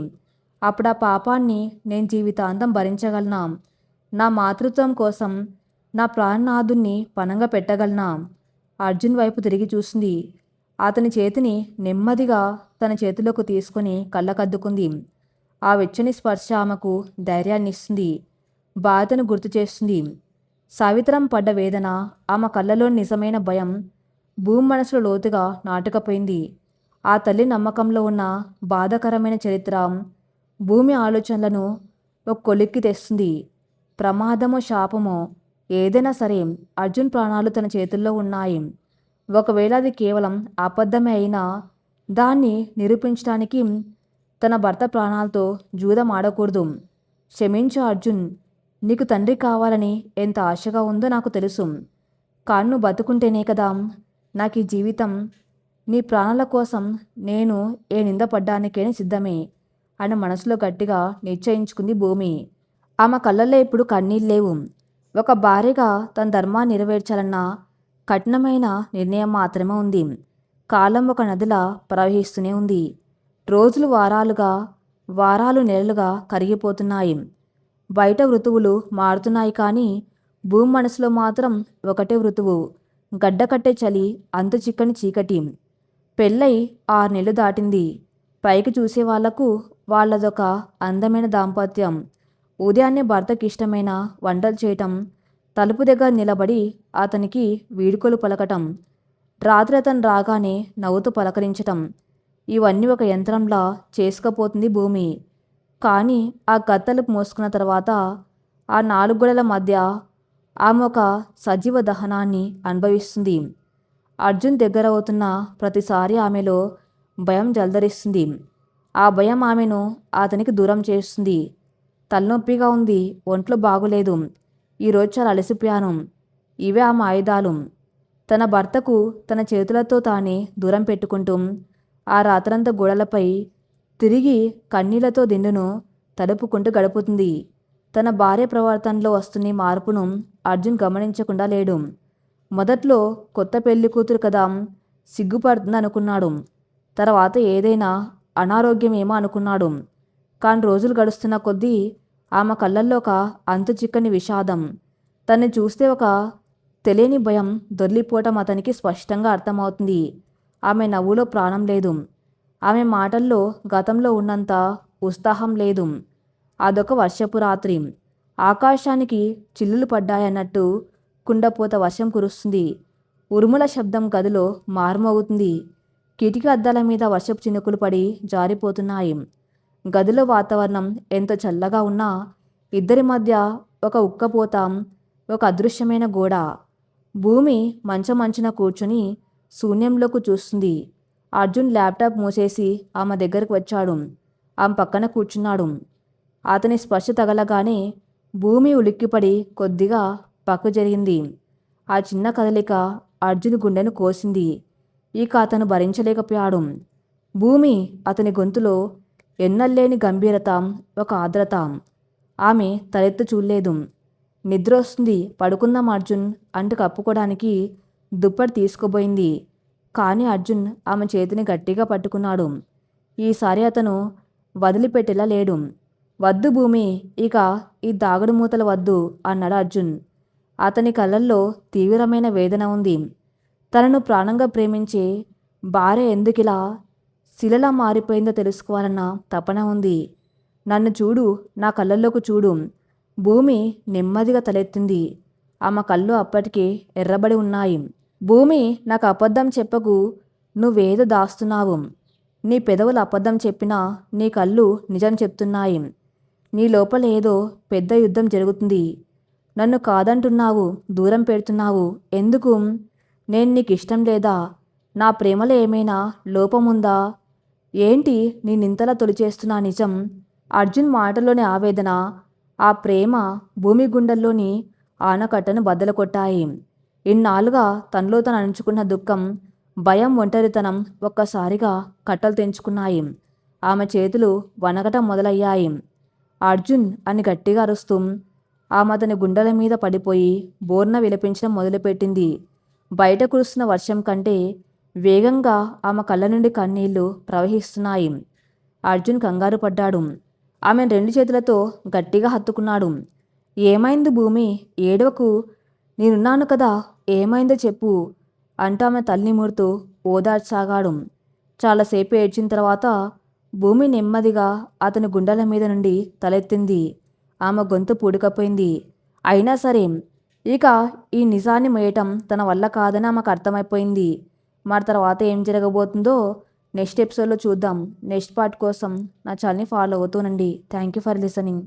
అప్పుడు ఆ పాపాన్ని నేను జీవితాంతం భరించగలనా? నా మాతృత్వం కోసం నా ప్రాణనాథుణ్ణి పణంగా పెట్టగలనా? అర్జున్ వైపు తిరిగి చూసింది. అతని చేతిని నెమ్మదిగా తన చేతిలోకి తీసుకొని కళ్ళకద్దుకుంది. ఆ వెచ్చని స్పర్శ ఆమెకు ధైర్యాన్నిస్తుంది, బాధను గుర్తు చేస్తుంది. సావిత్రం పడ్డ వేదన, ఆమె కళ్ళలో నిజమైన భయం భూమి మనసులో లోతుగా నాటుకపోయింది. ఆ తల్లి నమ్మకంలో ఉన్న బాధాకరమైన చరిత్ర భూమి ఆలోచనలను ఒక కొలిక్కి తెస్తుంది. ప్రమాదమో శాపమో ఏదైనా సరే అర్జున్ ప్రాణాలు తన చేతుల్లో ఉన్నాయి. ఒకవేళ అది కేవలం అబద్ధమే అయినా దాన్ని నిరూపించడానికి తన భర్త ప్రాణాలతో జూదం ఆడకూడదు. క్షమించు అర్జున్, నీకు తండ్రి కావాలని ఎంత ఆశగా ఉందో నాకు తెలుసు. కానీ నువ్వు బతుకుంటేనే కదా నాకు ఈ జీవితం. నీ ప్రాణాల కోసం నేను ఏ నింద పడ్డానికైనా సిద్ధమే అని మనసులో గట్టిగా నిశ్చయించుకుంది భూమి. ఆమె కళ్ళల్లో ఇప్పుడు కన్నీళ్ళేవు. ఒక భార్యగా తన ధర్మాన్ని నెరవేర్చాలన్న కఠినమైన నిర్ణయం మాత్రమే ఉంది. కాలం ఒక నదిలా ప్రవహిస్తూనే ఉంది. రోజులు వారాలుగా, వారాలు నెలలుగా కరిగిపోతున్నాయి. బయట ఋతువులు మారుతున్నాయి కానీ భూమి మనసులో మాత్రం ఒకటే ఋతువు, గడ్డకట్టే చలి, అంతు చిక్కని చీకటి. పెళ్ళై 6 నెలలు దాటింది. పైకి చూసే వాళ్లకు వాళ్ళదొక అందమైన దాంపత్యం. ఉదయాన్నే భర్తకి ఇష్టమైన వంటలు చేయటం, తలుపు దగ్గర నిలబడి అతనికి వీడుకోలు పలకటం, రాత్రి అతను రాగానే నవ్వుతూ పలకరించటం, ఇవన్నీ ఒక యంత్రంలా చేసుకపోతుంది భూమి. కానీ ఆ గత్తలు మోసుకున్న తర్వాత ఆ 4 గోడల మధ్య ఆమె ఒక సజీవ దహనాన్ని అనుభవిస్తుంది. అర్జున్ దగ్గర అవుతున్న ప్రతిసారి ఆమెలో భయం జల్దరిస్తుంది. ఆ భయం ఆమెను అతనికి దూరం చేస్తుంది. తలనొప్పిగా ఉంది, ఒంట్లో బాగులేదు, ఈరోజు చాలా అలసిపోయాను. ఇవే ఆమె ఆయుధాలు. తన భర్తకు తన చేతులతో తానే దూరం పెట్టుకుంటూ ఆ రాత్రంతా గోడలపై తిరిగి కన్నీళ్లతో దిండును తడుపుకుంటూ గడుపుతుంది. తన భార్య ప్రవర్తనలో వస్తున్న మార్పును అర్జున్ గమనించకుండా లేడు. మొదట్లో కొత్త పెళ్లి కూతురు కదా, సిగ్గుపడుతుంది అనుకున్నాడు. తర్వాత ఏదైనా అనారోగ్యమేమో అనుకున్నాడు. కానీ రోజులు గడుస్తున్న కొద్దీ ఆమె కళ్ళల్లో ఒక అంతు చిక్కని విషాదం, తన్ని చూస్తే ఒక తెలియని భయం దొర్లిపోవటం అతనికి స్పష్టంగా అర్థమవుతుంది. ఆమె నవ్వులో ప్రాణం లేదు. ఆమె మాటల్లో గతంలో ఉన్నంత ఉత్సాహం లేదు. అదొక వర్షపు రాత్రి. ఆకాశానికి చిల్లులు పడ్డాయన్నట్టు కుండపోత వర్షం కురుస్తుంది. ఉరుముల శబ్దం గదిలో మారుమోగుతుంది. కిటికీ అద్దాల మీద వర్షపు చినుకులు పడి జారిపోతున్నాయి. గదిలో వాతావరణం ఎంత చల్లగా ఉన్నా ఇద్దరి మధ్య ఒక ఉక్కపోత, ఒక అదృశ్యమైన గోడ. భూమి మంచమంచున కూర్చుని శూన్యంలోకి చూస్తుంది. అర్జున్ ల్యాప్టాప్ మూసేసి ఆమె దగ్గరకు వచ్చాడు. ఆమె పక్కన కూర్చున్నాడు. అతని స్పర్శ తగలగానే భూమి ఉలిక్కిపడి కొద్దిగా పక్క జరిగింది. ఆ చిన్న కదలిక అర్జున్ గుండెను కోసింది. ఇక అతను భరించలేకపోయాడు. భూమి అతని గొంతులో ఎన్నల్లేని గంభీరత, ఒక ఆర్ద్రత. ఆమె తలెత్తు చూడలేదు. నిద్ర వస్తుంది, పడుకుందాం అర్జున్ అంటూ కప్పుకోవడానికి దుప్పటి తీసుకోబోయింది. కానీ అర్జున్ ఆమె చేతిని గట్టిగా పట్టుకున్నాడు. ఈసారి అతను వదిలిపెట్టేలా లేడు. వద్దు భూమి, ఇక ఈ దాగుడు మూతలు వద్దు అన్నాడు అర్జున్. అతని కళ్ళల్లో తీవ్రమైన వేదన ఉంది. తనను ప్రాణంగా ప్రేమించే భార్య ఎందుకిలా శిలలా మారిపోయిందో తెలుసుకోవాలన్న తపన ఉంది. నన్ను చూడు, నా కళ్ళల్లోకి చూడు. భూమి నెమ్మదిగా తలెత్తింది. ఆమె కళ్ళు అప్పటికే ఎర్రబడి ఉన్నాయి. భూమి, నాకు అబద్ధం చెప్పకు, నువ్వేదో దాస్తున్నావు. నీ పెదవులు అబద్ధం చెప్పినా నీ కళ్ళు నిజం చెప్తున్నాయి. నీ లోపల ఏదో పెద్ద యుద్ధం జరుగుతుంది. నన్ను కాదంటున్నావు, దూరం పెడుతున్నావు. ఎందుకు? నేను నీకు ఇష్టం లేదా? నా ప్రేమలో ఏమైనా లోపముందా? ఏంటి నేనింతలా తొలిచేస్తున్నా నిజం? అర్జున్ మాటలోని ఆవేదన, ఆ ప్రేమ భూమి గుండెల్లోని ఆనకట్టను బద్దలు కొట్టాయి. ఇన్నాళ్ళుగా తనలో తను అణుచుకున్న దుఃఖం, భయం, ఒంటరితనం ఒక్కసారిగా కట్టలు తెంచుకున్నాయి. ఆమె చేతులు వణకటం మొదలయ్యాయి. అర్జున్ అని గట్టిగా అరుస్తూ ఆమె అతని గుండెల మీద పడిపోయి బోర్న విలపించడం మొదలుపెట్టింది. బయట కురుస్తున్న వర్షం కంటే వేగంగా ఆమె కళ్ళ నుండి కన్నీళ్లు ప్రవహిస్తున్నాయి. అర్జున్ కంగారు పడ్డాడు. ఆమెను రెండు చేతులతో గట్టిగా హత్తుకున్నాడు. ఏమైంది భూమి, ఏడవకు, నేనున్నాను కదా, ఏమైందో చెప్పు అంటూ ఆమె తల్లి ముడుతూ ఓదార్చసాగాడు. చాలాసేపు ఏడ్చిన తర్వాత భూమి నెమ్మదిగా అతని గుండెల మీద నుండి తలెత్తింది. ఆమె గొంతు పూడుకపోయింది. అయినా సరే ఇక ఈ నిజాన్ని మోయటం తన వల్ల కాదని ఆమెకు అర్థమైపోయింది. మరి తర్వాత ఏం జరగబోతుందో నెక్స్ట్ ఎపిసోడ్లో చూద్దాం. నెక్స్ట్ పార్ట్ కోసం నా ఛానల్ని ఫాలో అవుతూనండి. Thank you for listening.